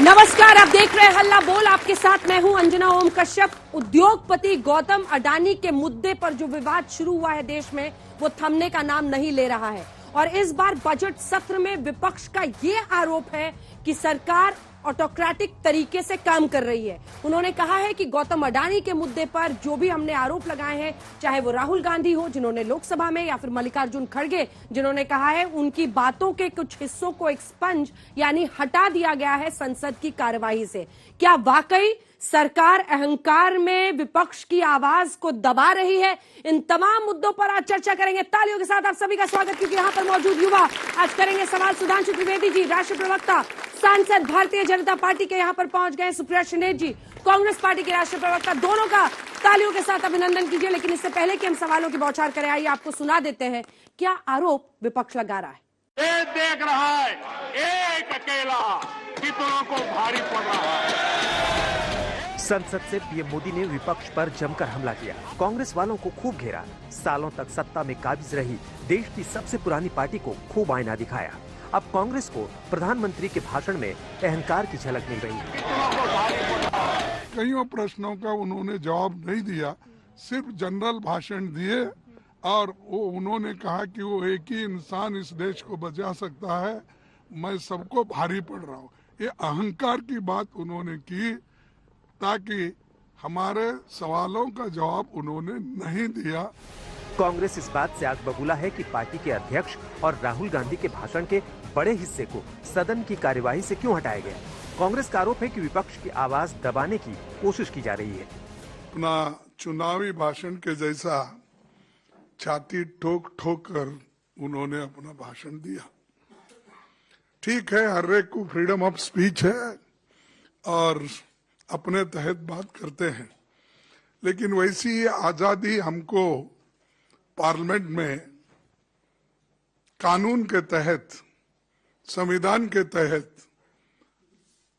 नमस्कार, आप देख रहे हैं हल्ला बोल। आपके साथ मैं हूं अंजना ओम कश्यप। उद्योगपति गौतम अडानी के मुद्दे पर जो विवाद शुरू हुआ है देश में, वो थमने का नाम नहीं ले रहा है। और इस बार बजट सत्र में विपक्ष का ये आरोप है कि सरकार ऑटोक्रेटिक तरीके से काम कर रही है। उन्होंने कहा है कि गौतम अडानी के मुद्दे पर जो भी हमने आरोप लगाए हैं, चाहे वो राहुल गांधी हो जिन्होंने लोकसभा में, या फिर मल्लिकार्जुन खड़गे जिन्होंने कहा है उनकी बातों के कुछ हिस्सों को एक्सपंज यानी हटा दिया गया है संसद की कार्यवाही से। क्या वाकई सरकार अहंकार में विपक्ष की आवाज को दबा रही है? इन तमाम मुद्दों पर आज चर्चा करेंगे। तालियों के साथ आप सभी का स्वागत, क्योंकि यहां पर मौजूद युवा आज करेंगे सवाल। सुधांशु त्रिवेदी जी, राष्ट्रीय प्रवक्ता, सांसद, भारतीय जनता पार्टी के यहां पर पहुंच गए। सुप्रिया शिंदे जी, कांग्रेस पार्टी के राष्ट्रीय प्रवक्ता, दोनों का तालियों के साथ अभिनंदन कीजिए। लेकिन इससे पहले कि हम सवालों की बौछार करें, आइए आपको सुना देते हैं क्या आरोप विपक्ष लगा रहा है। ये देख रहा है एक अकेला कितनों को भारी पड़ रहा है। संसद से पीएम मोदी ने विपक्ष पर जमकर हमला किया, कांग्रेस वालों को खूब घेरा, सालों तक सत्ता में काबिज रही देश की सबसे पुरानी पार्टी को खूब आईना दिखाया। अब कांग्रेस को प्रधानमंत्री के भाषण में अहंकार की झलक मिल रही है। कईयों प्रश्नों का उन्होंने जवाब नहीं दिया, सिर्फ जनरल भाषण दिए और वो उन्होंने कहा कि वो एक ही इंसान इस देश को बचा सकता है, मैं सबको भारी पड़ रहा हूँ। ये अहंकार की बात उन्होंने की, ताकि हमारे सवालों का जवाब उन्होंने नहीं दिया। कांग्रेस इस बात से आग बबूला है कि पार्टी के अध्यक्ष और राहुल गांधी के भाषण के बड़े हिस्से को सदन की कार्यवाही से क्यों हटाया गया। कांग्रेस का आरोप है कि विपक्ष की आवाज दबाने की कोशिश की जा रही है। अपना चुनावी भाषण के जैसा छाती ठोक ठोक कर उन्होंने अपना भाषण दिया। ठीक है, हर एक को फ्रीडम ऑफ स्पीच है और अपने तहत बात करते हैं, लेकिन वैसी आजादी हमको पार्लियामेंट में कानून के तहत, संविधान के तहत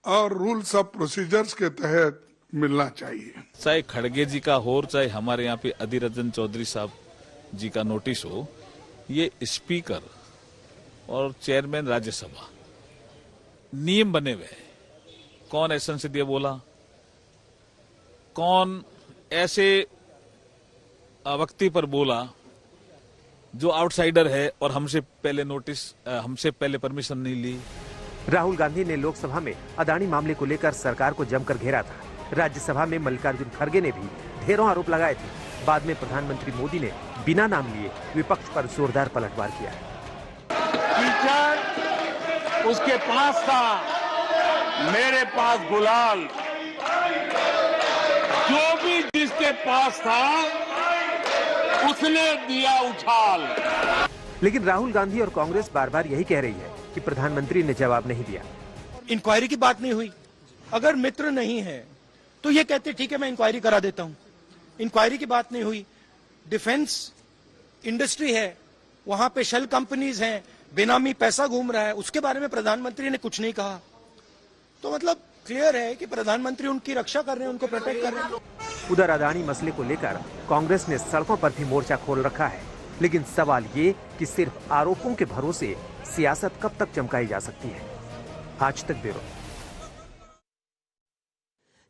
और रूल्स ऑफ प्रोसीजर्स के तहत मिलना चाहिए। चाहे खड़गे जी का हो, चाहे हमारे यहाँ पे अधीर रंजन चौधरी साहब जी का नोटिस हो, ये स्पीकर और चेयरमैन राज्यसभा नियम बने हुए हैं। कौन ऐसा संसदीय बोला, कौन ऐसे व्यक्ति पर बोला जो आउटसाइडर है और हमसे पहले परमिशन नहीं ली। राहुल गांधी ने लोकसभा में अडानी मामले को लेकर सरकार को जमकर घेरा था। राज्यसभा में मल्लिकार्जुन खड़गे ने भी ढेरों आरोप लगाए थे। बाद में प्रधानमंत्री मोदी ने बिना नाम लिए विपक्ष पर जोरदार पलटवार किया। कीचड़ उसके पास था, मेरे पास गुलाल। जो भी जिसके पास था उसने दिया उछाल। लेकिन राहुल गांधी और कांग्रेस बार बार यही कह रही है कि प्रधानमंत्री ने जवाब नहीं दिया। इंक्वायरी की बात नहीं हुई। अगर मित्र नहीं है तो ये कहते ठीक है मैं इंक्वायरी करा देता हूं। इंक्वायरी की बात नहीं हुई। डिफेंस इंडस्ट्री है, वहां पे शेल कंपनीज हैं, बेनामी पैसा घूम रहा है, उसके बारे में प्रधानमंत्री ने कुछ नहीं कहा। तो मतलब क्लियर है कि प्रधानमंत्री उनकी रक्षा कर रहे हैं, उनको प्रोटेक्ट कर रहे हैं। उधर अडानी मसले को लेकर कांग्रेस ने सड़कों पर भी मोर्चा खोल रखा है। लेकिन सवाल ये कि सिर्फ आरोपों के भरोसे सियासत कब तक चमकाई जा सकती है। आज तक ब्यूरो।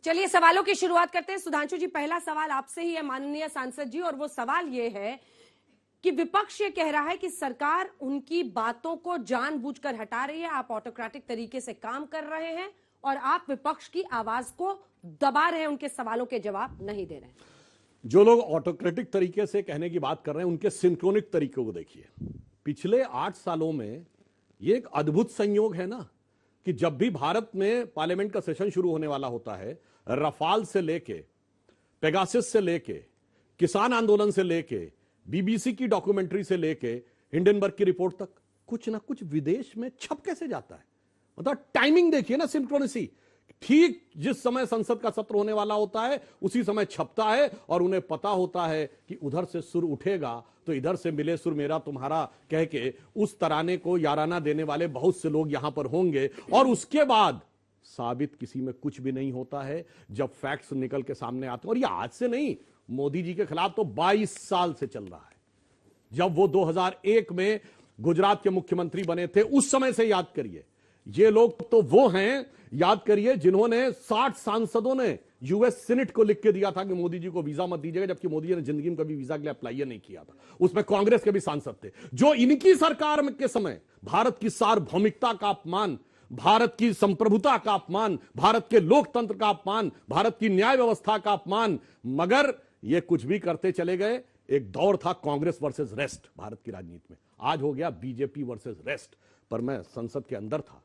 चलिए सवालों की शुरुआत करते हैं। सुधांशु जी, पहला सवाल आपसे ही है माननीय सांसद जी, और वो सवाल ये है कि विपक्ष ये कह रहा है कि सरकार उनकी बातों को जानबूझकर हटा रही है, आप ऑटोक्रेटिक तरीके से काम कर रहे हैं और आप विपक्ष की आवाज को दबा रहे हैं, उनके सवालों के जवाब नहीं दे रहे हैं। जो लोग ऑटोक्रेटिक तरीके से कहने की बात कर रहे हैं, उनके सिंक्रोनिक तरीकों को देखिए। पिछले 8 सालों में ये एक अद्भुत संयोग है ना कि जब भी भारत में पार्लियामेंट का सेशन शुरू होने वाला होता है, रफाल से लेके, पेगासस से लेके, किसान आंदोलन से लेके, बीबीसी की डॉक्यूमेंट्री से लेके, हिंडनबर्ग की रिपोर्ट तक, कुछ ना कुछ विदेश में छप कैसे जाता है। मतलब टाइमिंग देखिए ना, सिंक्रोनिसी। ठीक जिस समय संसद का सत्र होने वाला होता है उसी समय छपता है, और उन्हें पता होता है कि उधर से सुर उठेगा तो इधर से मिले सुर मेरा तुम्हारा कह के उस तराने को याराना देने वाले बहुत से लोग यहां पर होंगे। और उसके बाद साबित किसी में कुछ भी नहीं होता है जब फैक्ट्स निकल के सामने आते हैं। और ये आज से नहीं, मोदी जी के खिलाफ तो 22 साल से चल रहा है। जब वो 2001 में गुजरात के मुख्यमंत्री बने थे, उस समय से याद करिए, ये लोग तो वो हैं, याद करिए, जिन्होंने 60 सांसदों ने यूएस सीनेट को लिख के दिया था कि मोदी जी को वीजा मत दीजिएगा, जबकि मोदी जी ने जिंदगी में कभी वीजा के लिए अप्लाई नहीं किया था। उसमें कांग्रेस के भी सांसद थे। जो इनकी सरकार के समय भारत की सार्वभौमिकता का अपमान, भारत की संप्रभुता का अपमान, भारत के लोकतंत्र का अपमान, भारत की न्याय व्यवस्था का अपमान, मगर ये कुछ भी करते चले गए। एक दौर था कांग्रेस वर्सेस रेस्ट भारत की राजनीति में, आज हो गया बीजेपी वर्सेस रेस्ट। पर मैं संसद के अंदर था।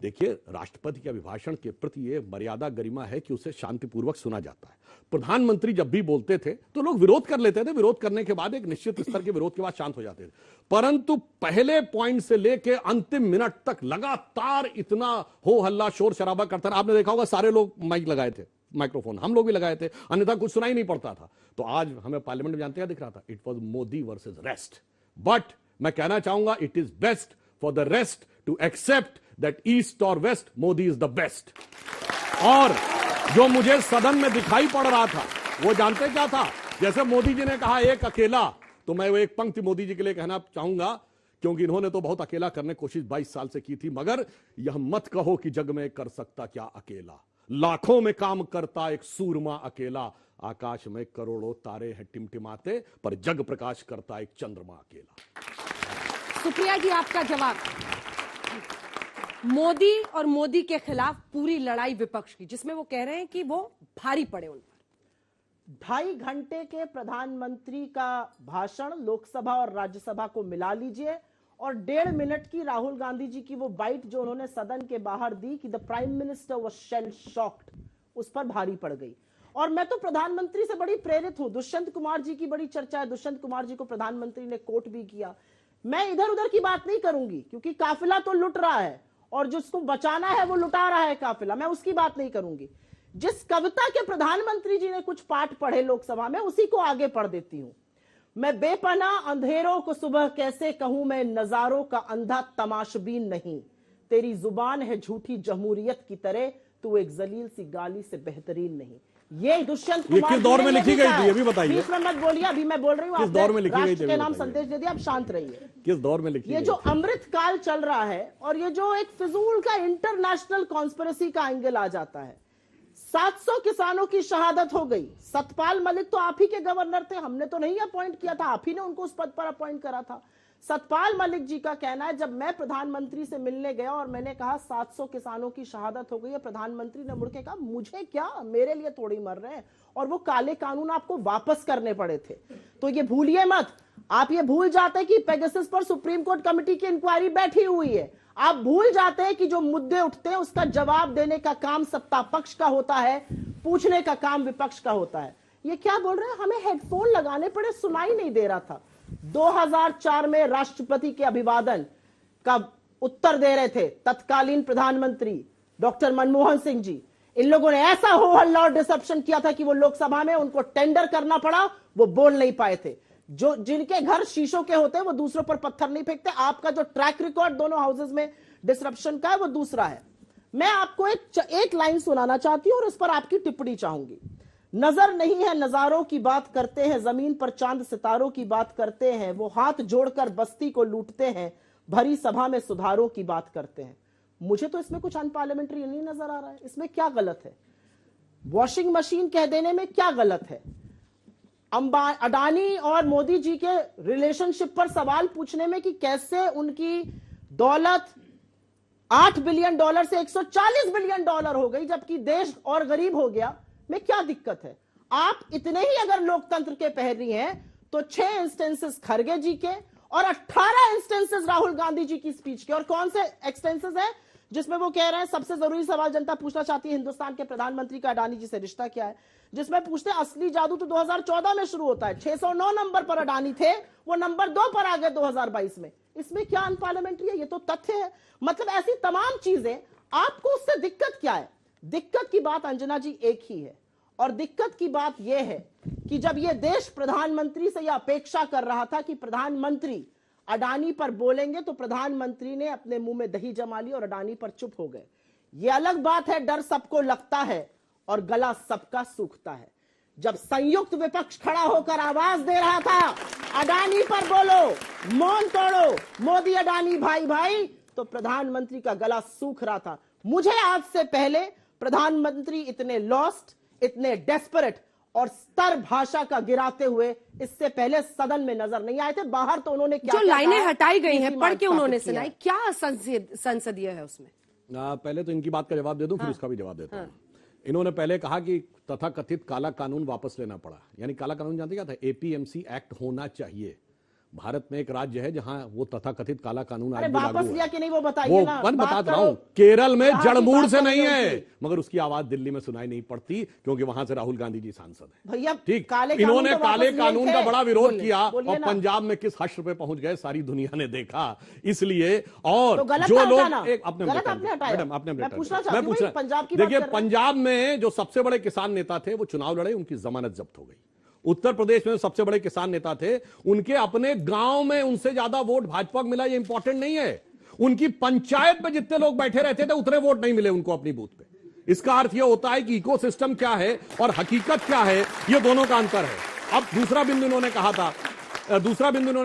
देखिए, राष्ट्रपति के अभिभाषण के प्रति ये मर्यादा गरिमा है कि उसे शांतिपूर्वक सुना जाता है। प्रधानमंत्री जब भी बोलते थे तो लोग विरोध कर लेते थे, विरोध करने के बाद एक निश्चित स्तर के विरोध के बाद शांत हो जाते थे, परंतु पहले पॉइंट से लेके अंतिम मिनट तक लगातार इतना हो हल्ला शोर शराबा करता रहा। आपने देखा होगा सारे लोग माइक लगाए थे, माइक्रोफोन हम लोग भी लगाए थे, अन्यथा कुछ सुनाई नहीं पड़ता था। तो आज हमें पार्लियामेंट में जानते क्या दिख रहा था? It was Modi versus rest. But मैं कहना चाहूंगा, it is best for the rest to accept that east और west Modi is the best. और जो मुझे सदन में दिखाई पड़ रहा था वो जानते क्या था? जैसे मोदी जी ने कहा एक अकेला, तो मैं वो एक पंक्ति मोदी जी के लिए कहना चाहूंगा, क्योंकि इन्होंने तो बहुत अकेला करने की कोशिश 22 साल से की थी, मगर यह मत कहो कि जग में कर सकता क्या अकेला, लाखों में काम करता एक सूरमा अकेला, आकाश में करोड़ों तारे हैं टिमटिमाते, पर जग प्रकाश करता एक चंद्रमा अकेला। सुप्रिया जी, आपका जवाब। मोदी और मोदी के खिलाफ पूरी लड़ाई विपक्ष की, जिसमें वो कह रहे हैं कि वो भारी पड़े उन पर। 2.5 घंटे के प्रधानमंत्री का भाषण लोकसभा और राज्यसभा को मिला लीजिए, और 1.5 मिनट की राहुल गांधी जी की वो बाइट जो उन्होंने सदन के बाहर दी कि the prime minister was shell shocked, उस पर भारी पड़ गई। और मैं तो प्रधानमंत्री से बड़ी प्रेरित हूं। दुष्यंत कुमार जी की बड़ी चर्चा है, दुष्यंत कुमार जी को प्रधानमंत्री ने कोट भी किया। मैं इधर उधर की बात नहीं करूंगी, क्योंकि काफिला तो लुट रहा है और जिसको बचाना है वो लुटा रहा है काफिला, मैं उसकी बात नहीं करूंगी। जिस कविता के प्रधानमंत्री जी ने कुछ पाठ पढ़े लोकसभा में, उसी को आगे पढ़ देती हूं। मैं बेपनाह अंधेरों को सुबह कैसे कहूं, मैं नजारों का अंधा तमाशबीन नहीं, तेरी जुबान है झूठी जमहूरियत की तरह, तू एक जलील सी गाली से बेहतरीन नहीं। ये दुष्यंत कुमार किस दौर में लिखी गई थी, ये भी बताइए। बीच में मत बोलिए, अभी मैं बोल रही हूँ। किस दौर में लिखी गई थी, राष्ट्र के नाम संदेश दे दिया, अब शांत रहिए। किस दौर में लिखी? ये जो अमृत काल चल रहा है और ये जो एक फिजूल का इंटरनेशनल कॉन्स्पिरेसी का एंगल आ जाता है। 700 किसानों की शहादत हो गई। सतपाल मलिक तो आप ही के गवर्नर थे, हमने तो नहीं अपॉइंट किया था, आप ही ने उनको उस पद पर अपॉइंट करा था। सतपाल मलिक जी का कहना है, जब मैं प्रधानमंत्री से मिलने गया और मैंने कहा 700 किसानों की शहादत हो गई है, प्रधानमंत्री ने मुड़ के कहा मुझे क्या, मेरे लिए थोड़ी मर रहे हैं, और वो काले कानून आपको वापस करने पड़े थे। तो ये भूलिए मत, आप ये भूल जाते कि पेगासस पर सुप्रीम कोर्ट कमेटी की इंक्वायरी बैठी हुई है। आप भूल जाते हैं कि जो मुद्दे उठते हैं उसका जवाब देने का काम सत्ता पक्ष का होता है, पूछने का काम विपक्ष का होता है। ये क्या बोल रहे हैं, हमें हेडफोन लगाने पड़े, सुनाई नहीं दे रहा था। 2004 में राष्ट्रपति के अभिवादन का उत्तर दे रहे थे तत्कालीन प्रधानमंत्री डॉक्टर मनमोहन सिंह जी। इन लोगों ने ऐसा हो हल्ला और डिसेप्शन किया था कि वो लोकसभा में उनको टेंडर करना पड़ा, वो बोल नहीं पाए थे। जो जिनके घर शीशों के होते हैं वो दूसरों पर पत्थर नहीं फेंकते। आपका जो ट्रैक रिकॉर्ड दोनों हाउसेज में डिसरप्शन का है वो दूसरा है। मैं आपको एक लाइन सुनाना चाहती हूं और इस पर आपकी टिप्पणी चाहूंगी। नजर नहीं है नजारों की बात करते हैं, जमीन पर चांद सितारों की बात करते हैं, वो हाथ जोड़कर बस्ती को लूटते हैं, भरी सभा में सुधारों की बात करते हैं। मुझे तो इसमें कुछ अनपार्लियामेंट्री नहीं नजर आ रहा है। इसमें क्या गलत है? वॉशिंग मशीन कह देने में क्या गलत है? अडानी और मोदी जी के रिलेशनशिप पर सवाल पूछने में कि कैसे उनकी दौलत $8 बिलियन से $140 बिलियन हो गई जबकि देश और गरीब हो गया, में क्या दिक्कत है? आप इतने ही अगर लोकतंत्र के पहरी हैं तो 6 इंस्टेंसेस खरगे जी के और 18 इंस्टेंसेस राहुल गांधी जी की स्पीच के। और कौन से एक्सटेंसेस हैं जिसमें वो कह रहे हैं सबसे जरूरी सवाल जनता पूछना चाहती है हिंदुस्तान के प्रधानमंत्री का अडानी जी से रिश्ता क्या है, जिसमें पूछते हैं असली जादू तो 2014 में शुरू होता है। 609 नंबर पर अडानी थे, वो नंबर 2 पर आ गए 2022 में। इसमें क्या अनपार्लियामेंट्री है? ये तो तथ्य है। मतलब ऐसी तमाम चीजें, आपको उससे दिक्कत क्या है? दिक्कत की बात अंजना जी एक ही है, और दिक्कत की बात यह है कि जब यह देश प्रधानमंत्री से यह अपेक्षा कर रहा था कि प्रधानमंत्री अडानी पर बोलेंगे, तो प्रधानमंत्री ने अपने मुंह में दही जमा ली और अडानी पर चुप हो गए। यह अलग बात है, डर सबको लगता है और गला सबका सूखता है। जब संयुक्त विपक्ष खड़ा होकर आवाज दे रहा था अडानी पर बोलो, मौन तोड़ो, मोदी अडानी भाई भाई, तो प्रधानमंत्री का गला सूख रहा था। मुझे आज से पहले प्रधानमंत्री इतने लॉस्ट, इतने डेस्परेट और स्तर भाषा का गिराते हुए इससे पहले सदन में नजर नहीं आए थे। बाहर तो उन्होंने क्या जो लाइनें हटाई गई हैं, पढ़ के उन्होंने किया। सुनाई, क्या संसदीय है उसमें? पहले तो इनकी बात का जवाब दे दूं, फिर उसका भी जवाब देता हूं। इन्होंने पहले कहा कि तथाकथित काला कानून वापस लेना पड़ा। यानी काला कानून जानते क्या था? एपीएमसी एक्ट होना चाहिए। भारत में एक राज्य है जहां वो तथाकथित काला कानून आज भी लागू वापस है। लिया कि नहीं वो बताइए ना। मैं बता रहा हूं, केरल में जड़मूड़ से नहीं है, मगर उसकी आवाज दिल्ली में सुनाई नहीं पड़ती क्योंकि वहां से राहुल गांधी जी सांसद हैं। भैया ठीक, काले इन्होंने काले कानून का बड़ा विरोध किया बोलिए और ना। पंजाब में किस हश्र पे पहुंच गए सारी दुनिया ने देखा। इसलिए और तो गलत जो था लोग हटाना। एक अपने गलत आपने हटाया। मैडम अपने मैं पूछना चाहती हूं, मैं पंजाब की बात देखिए, कर रहे हैं। पंजाब में जो सबसे बड़े किसान नेता थे वो चुनाव लड़े, उनकी जमानत जब्त हो गई। उत्तर प्रदेश में सबसे बड़े किसान नेता थे, उनके अपने गांव में उनसे ज्यादा वोट भाजपा को मिला, ये इंपॉर्टेंट नहीं है। उनकी पंचायत में जितने लोग बैठे रहते थे उतने वोट नहीं मिले उनको अपनी बूथ पे। इसका अर्थ यह होता है कि इकोसिस्टम क्या है और हकीकत क्या है, ये दोनों का अंतर है। अब दूसरा बिंदु इन्होंने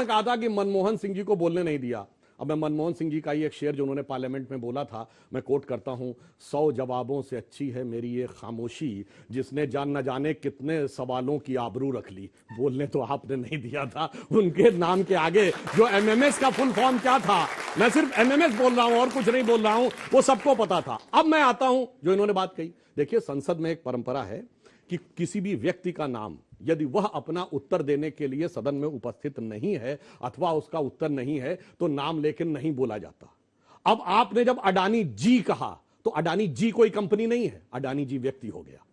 कहा था कि मनमोहन सिंह जी को बोलने नहीं दिया। अब मैं मनमोहन सिंह जी का ही एक शेर जो उन्होंने पार्लियामेंट में बोला था, मैं कोट करता हूं, 100 जवाबों से अच्छी है मेरी ये खामोशी, जिसने न जाने कितने सवालों की आबरू रख ली। बोलने तो आपने नहीं दिया था। उनके नाम के आगे जो एमएमएस का फुल फॉर्म क्या था, मैं सिर्फ एमएमएस बोल रहा हूं और कुछ नहीं बोल रहा हूं, वो सबको पता था। अब मैं आता हूं जो इन्होंने बात कही। देखिए, संसद में एक परंपरा है कि किसी भी व्यक्ति का नाम यदि वह अपना उत्तर देने के लिए सदन में उपस्थित नहीं है अथवा उसका उत्तर नहीं है तो नाम लेकर नहीं बोला जाता। अब आपने जब अडानी जी कहा तो अडानी जी कोई कंपनी नहीं है, अडानी जी व्यक्ति हो गया।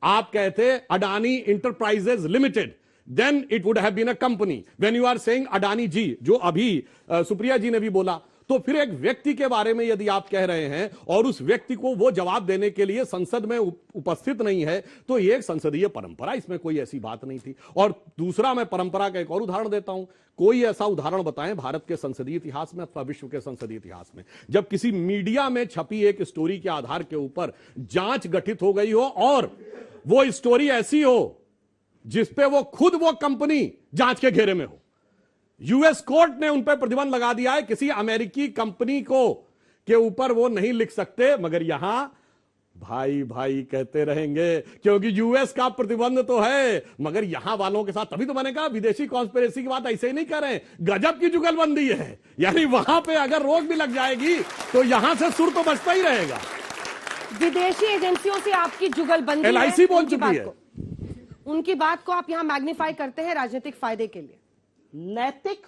आप कहते Adani enterprises limited, then it would have been a company. When you are saying Adani ji, जो अभी सुप्रिया जी ने भी बोला, तो फिर एक व्यक्ति के बारे में यदि आप कह रहे हैं और उस व्यक्ति को वो जवाब देने के लिए संसद में उपस्थित नहीं है तो ये एक संसदीय परंपरा, इसमें कोई ऐसी बात नहीं थी। और दूसरा, मैं परंपरा का एक और उदाहरण देता हूं। कोई ऐसा उदाहरण बताएं भारत के संसदीय इतिहास में अथवा विश्व के संसदीय इतिहास में जब किसी मीडिया में छपी एक स्टोरी के आधार के ऊपर जांच गठित हो गई हो और वो स्टोरी ऐसी हो जिसपे वो खुद वो कंपनी जांच के घेरे में हो। यूएस कोर्ट ने उन पर प्रतिबंध लगा दिया है, किसी अमेरिकी कंपनी को के ऊपर वो नहीं लिख सकते, मगर यहां भाई भाई कहते रहेंगे क्योंकि यूएस का प्रतिबंध तो है, मगर यहां वालों के साथ। तभी तो मैंने कहा विदेशी कॉन्स्पिरेसी की बात ऐसे ही नहीं कर रहे हैं, गजब की जुगलबंदी है। यानी वहां पे अगर रोक भी लग जाएगी तो यहां से सुर तो बचता ही रहेगा। विदेशी एजेंसियों से आपकी जुगलबंदी, LIC बोल चुकी है। उनकी बात को आप यहां मैग्नीफाई करते हैं राजनीतिक फायदे के लिए। नैतिक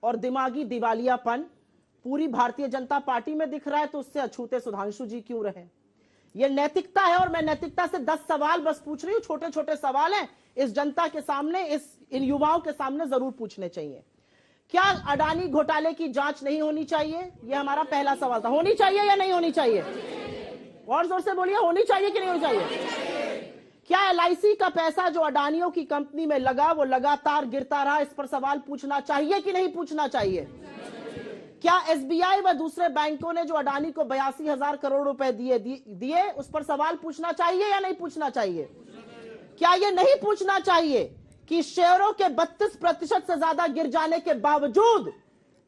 और दिमागी दिवालियापन पूरी भारतीय जनता पार्टी में दिख रहा है, तो उससे अछूते सुधांशु जी क्यों रहे? यह नैतिकता है और मैं नैतिकता से 10 सवाल बस पूछ रही हूं। छोटे छोटे सवाल हैं, इस जनता के सामने, इन युवाओं के सामने जरूर पूछने चाहिए। क्या अडानी घोटाले की जांच नहीं होनी चाहिए? यह हमारा पहला सवाल था। होनी चाहिए या नहीं होनी चाहिए? और जोर से बोलिए, होनी चाहिए कि नहीं होनी चाहिए? क्या LIC का पैसा जो अडानियों की कंपनी में लगा वो लगातार गिरता रहा, इस पर सवाल पूछना चाहिए कि नहीं पूछना चाहिए? क्या SBI व दूसरे बैंकों ने जो अडानी को 82,000 करोड़ रुपए दिए उस पर सवाल पूछना चाहिए या नहीं पूछना चाहिए? क्या यह नहीं पूछना चाहिए कि शेयरों के 32% से ज्यादा गिर जाने के बावजूद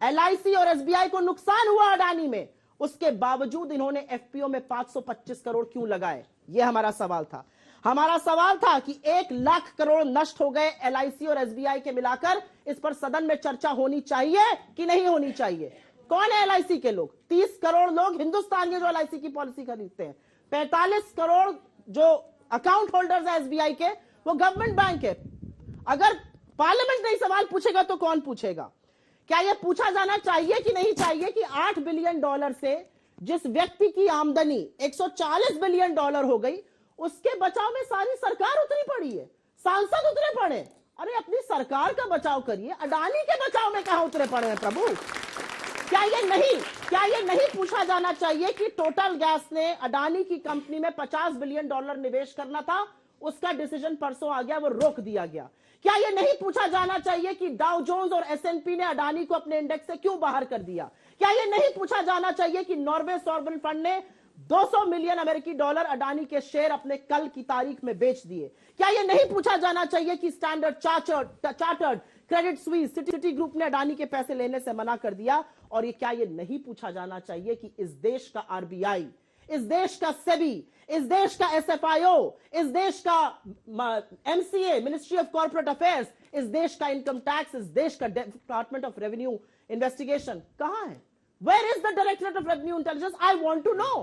LIC और SBI को नुकसान हुआ अडानी में, उसके बावजूद इन्होंने FPO में 525 करोड़ क्यों लगाए? यह हमारा सवाल था। हमारा सवाल था कि 1 लाख करोड़ नष्ट हो गए LIC और SBI के मिलाकर, इस पर सदन में चर्चा होनी चाहिए कि नहीं होनी चाहिए? कौन है LIC के लोग? 30 करोड़ लोग हिंदुस्तान के जो LIC की पॉलिसी खरीदते हैं। 45 करोड़ जो अकाउंट होल्डर्स है SBI के, वो गवर्नमेंट बैंक है। अगर पार्लियामेंट नहीं सवाल पूछेगा तो कौन पूछेगा? क्या यह पूछा जाना चाहिए कि नहीं चाहिए कि $8 बिलियन से जिस व्यक्ति की आमदनी $140 बिलियन हो गई, उसके बचाव में सारी सरकार उतरी पड़ी है, सांसद उतरे पड़े? अरे अपनी सरकार का बचाव करिए, अडानी के बचाव में कहां उतरे पड़े हैं प्रभु? क्या ये नहीं पूछा जाना चाहिए कि टोटल गैस ने अडानी की कंपनी में $50 बिलियन निवेश करना था, उसका डिसीजन परसों आ गया, वो रोक दिया गया? क्या यह नहीं पूछा जाना चाहिए कि डाउ जोन्स और S&P ने अडानी को अपने इंडेक्स से क्यों बाहर कर दिया? क्या यह नहीं पूछा जाना चाहिए कि नॉर्वे सॉवरेन फंड ने $200 मिलियन अडानी के शेयर अपने कल की तारीख में बेच दिए? क्या यह नहीं पूछा जाना चाहिए कि standard chartered, Credit Suisse, city group ने अडानी के पैसे लेने से मना कर दिया और ये क्या ये नहीं पूछा जाना चाहिए कि इस देश का आरबीआई, इस देश का सेबी, इस देश का एसएफआईओ, इस देश का MCA, ministry of corporate affairs, इस देश का इनकम टैक्स, इस देश का डिपार्टमेंट ऑफ रेवेन्यू इन्वेस्टिगेशन कहां है? Where is the directorate of revenue intelligence? I want to know.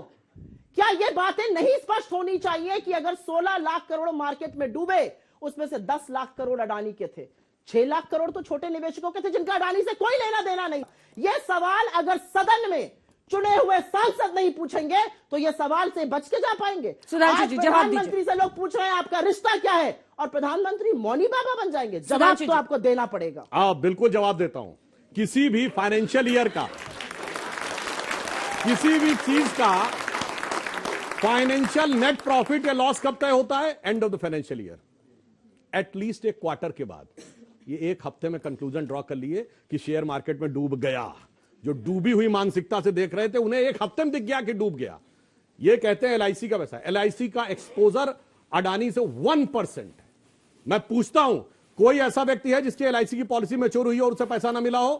क्या ये बातें नहीं स्पष्ट होनी चाहिए कि अगर 16 लाख करोड़ मार्केट में डूबे, उसमें से 10 लाख करोड़ अडानी के थे, 6 लाख करोड़ तो छोटे निवेशकों के थे जिनका अडानी से कोई लेना देना नहीं। यह सवाल अगर सदन में चुने हुए सांसद नहीं पूछेंगे तो यह सवाल से बच के जा पाएंगे। सुधांशु जी, जवाब दीजिए। प्रधानमंत्री से लोग पूछ रहे हैं आपका रिश्ता क्या है, और प्रधानमंत्री मौनी बाबा बन जाएंगे। जवाब तो आपको देना पड़ेगा। बिल्कुल जवाब देता हूं। किसी भी फाइनेंशियल ईयर का, किसी भी चीज का फाइनेंशियल नेट प्रॉफिट या लॉस कब तय होता है? End of the financial year, at least एक क्वार्टर के बाद। ये एक हफ्ते में कंक्लूजन ड्रॉ कर लिए कि शेयर मार्केट में डूब गया। जो डूबी हुई मानसिकता से देख रहे थे उन्हें एक हफ्ते में दिख गया कि डूब गया। ये कहते हैं एलआईसी का पैसा। एलआईसी का एक्सपोजर अडानी से 1%। मैं पूछता हूं, कोई ऐसा व्यक्ति है जिसकी एलआईसी की पॉलिसी मैच्योर हुई और उसे पैसा ना मिला हो?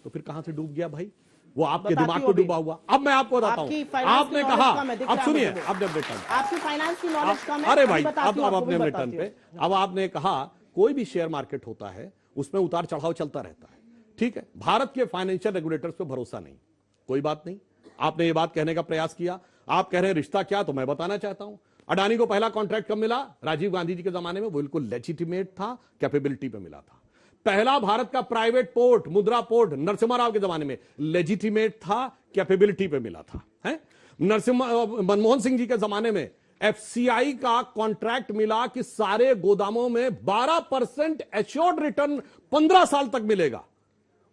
तो फिर कहां से डूब गया भाई? वो आपके दिमाग को डूबा हुआ। अब मैं आपको बताता हूं, आपने कहा, अब सुनिए, अब जब आपकी फाइनेंस की नॉलेज कम है। अरे भाई, अब अपने रिटर्न पे, अब आपने कहा कोई भी शेयर मार्केट होता है उसमें उतार चढ़ाव चलता रहता है, ठीक है। भारत के फाइनेंशियल रेगुलेटर्स पे भरोसा नहीं, कोई बात नहीं। आपने ये बात कहने का प्रयास किया, आप कह रहे हैं रिश्ता क्या, तो मैं बताना चाहता हूं। अडानी को पहला कॉन्ट्रैक्ट कब मिला? राजीव गांधी जी के जमाने में। वो बिल्कुल लेजिटिमेट था, कैपेबिलिटी पे मिला था। पहला भारत का प्राइवेट पोर्ट, मुद्रा पोर्ट, नरसिम्हा राव के जमाने में लेजिटिमेट था, कैपेबिलिटी पे मिला था, है। मनमोहन सिंह जी के जमाने में एफसीआई का कॉन्ट्रैक्ट मिला कि सारे गोदामों में 12% एश्योर्ड रिटर्न 15 साल तक मिलेगा।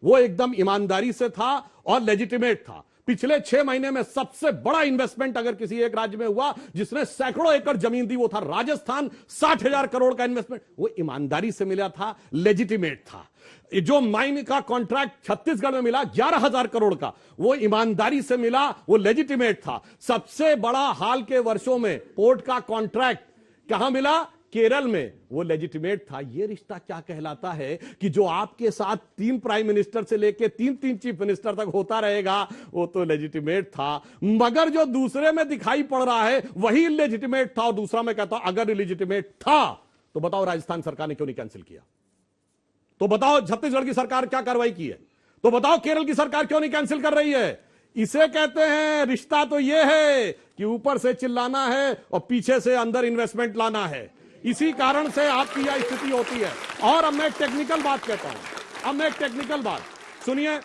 वो एकदम ईमानदारी से था और लेजिटिमेट था। पिछले 6 महीने में सबसे बड़ा इन्वेस्टमेंट अगर किसी एक राज्य में हुआ जिसने सैकड़ों एकड़ जमीन दी, वो था राजस्थान। 60,000 करोड़ का इन्वेस्टमेंट, वो ईमानदारी से मिला था, लेजिटिमेट था। जो माइन का कॉन्ट्रैक्ट छत्तीसगढ़ में मिला 11,000 करोड़ का, वो ईमानदारी से मिला, वो लेजिटिमेट था। सबसे बड़ा हाल के वर्षों में पोर्ट का कॉन्ट्रैक्ट कहां मिला? केरल में, वो लेजिटिमेट था। ये रिश्ता क्या कहलाता है कि जो आपके साथ 3 प्राइम मिनिस्टर से लेके 3 चीफ मिनिस्टर तक होता रहेगा, वो तो लेजिटिमेट था। मगर जो दूसरे में दिखाई पड़ रहा है वही इलेजिटिमेट था। और दूसरा मैं कहता हूं, अगर इलेजिटिमेट था तो बताओ राजस्थान सरकार ने क्यों नहीं कैंसिल किया? तो बताओ छत्तीसगढ़ की सरकार क्या कार्रवाई की है? तो बताओ केरल की सरकार क्यों नहीं कैंसिल कर रही है? इसे कहते हैं रिश्ता तो यह है कि ऊपर से चिल्लाना है और पीछे से अंदर इन्वेस्टमेंट लाना है। इसी कारण से आपकी यह स्थिति होती है। और अब मैं एक टेक्निकल बात कहता हूं, अब मैं एक टेक्निकल बात सुनिए।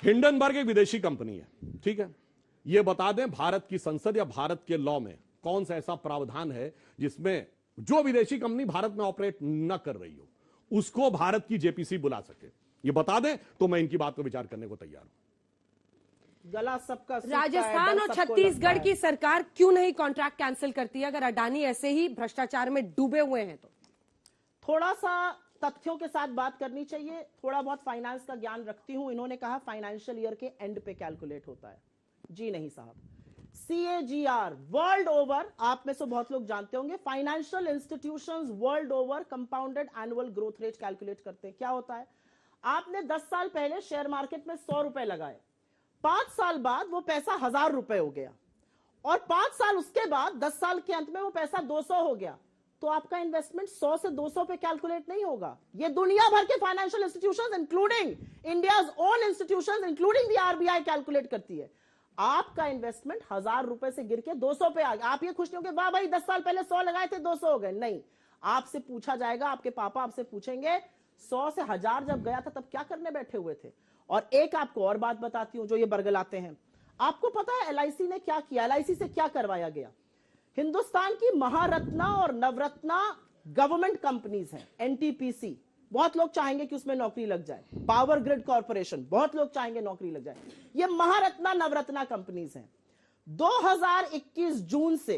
हिंडनबर्ग एक विदेशी कंपनी है, ठीक है। यह बता दें भारत की संसद या भारत के लॉ में कौन सा ऐसा प्रावधान है जिसमें जो विदेशी कंपनी भारत में ऑपरेट न कर रही हो उसको भारत की जेपीसी बुला सके? ये बता दें तो मैं इनकी बात को विचार करने को तैयार हूं। गला सबका राजस्थान और छत्तीसगढ़ की सरकार क्यों नहीं कॉन्ट्रैक्ट कैंसिल करती है अगर अडानी ऐसे ही भ्रष्टाचार में डूबे हुए हैं? तो थोड़ा सा तथ्यों के साथ बात करनी चाहिए। थोड़ा बहुत फाइनेंस का ज्ञान रखती हूं। इन्होंने कहा फाइनेंशियल ईयर के एंड पे कैलकुलेट होता है। जी नहीं साहब, CAGR वर्ल्ड ओवर, आप में से बहुत लोग जानते होंगे, financial institutions world over compounded annual growth rate calculate करते हैं। क्या होता है? आपने 10 साल पहले शेयर मार्केट में 100 रुपए लगाए, 5 साल बाद वो पैसा 1000 रुपए हो गया, और 5 साल उसके बाद 10 साल के अंत में वो पैसा 200 हो गया, तो आपका इन्वेस्टमेंट 100 से 200 पे कैलकुलेट नहीं होगा। ये दुनिया भर के financial institutions including India's own institutions including the RBI calculate करती है। आपका इन्वेस्टमेंट 1000 रुपए से गिर के 200 पे आ गया। आप ये खुश नहीं होंगे, वाह भाई 10 साल पहले 100 लगाए थे 200 हो गए। नहीं, आपसे पूछा जाएगा, आपके पापा आपसे पूछेंगे 100 से 1000 जब गया था तब क्या करने बैठे हुए थे। और एक आपको और बात बताती हूं जो ये बरगलाते हैं। आपको पता है एलआईसी ने क्या किया? एलआईसी से क्या करवाया गया? हिंदुस्तान की महारत्ना और नवरत्ना गवर्नमेंट कंपनीज हैं। एनटीपीसी, बहुत लोग चाहेंगे कि उसमें नौकरी लग जाए। पावर ग्रिड कॉर्पोरेशन, बहुत लोग चाहेंगे नौकरी लग जाए। ये महारत्ना नवरत्ना कंपनीज हैं। 2021 जून से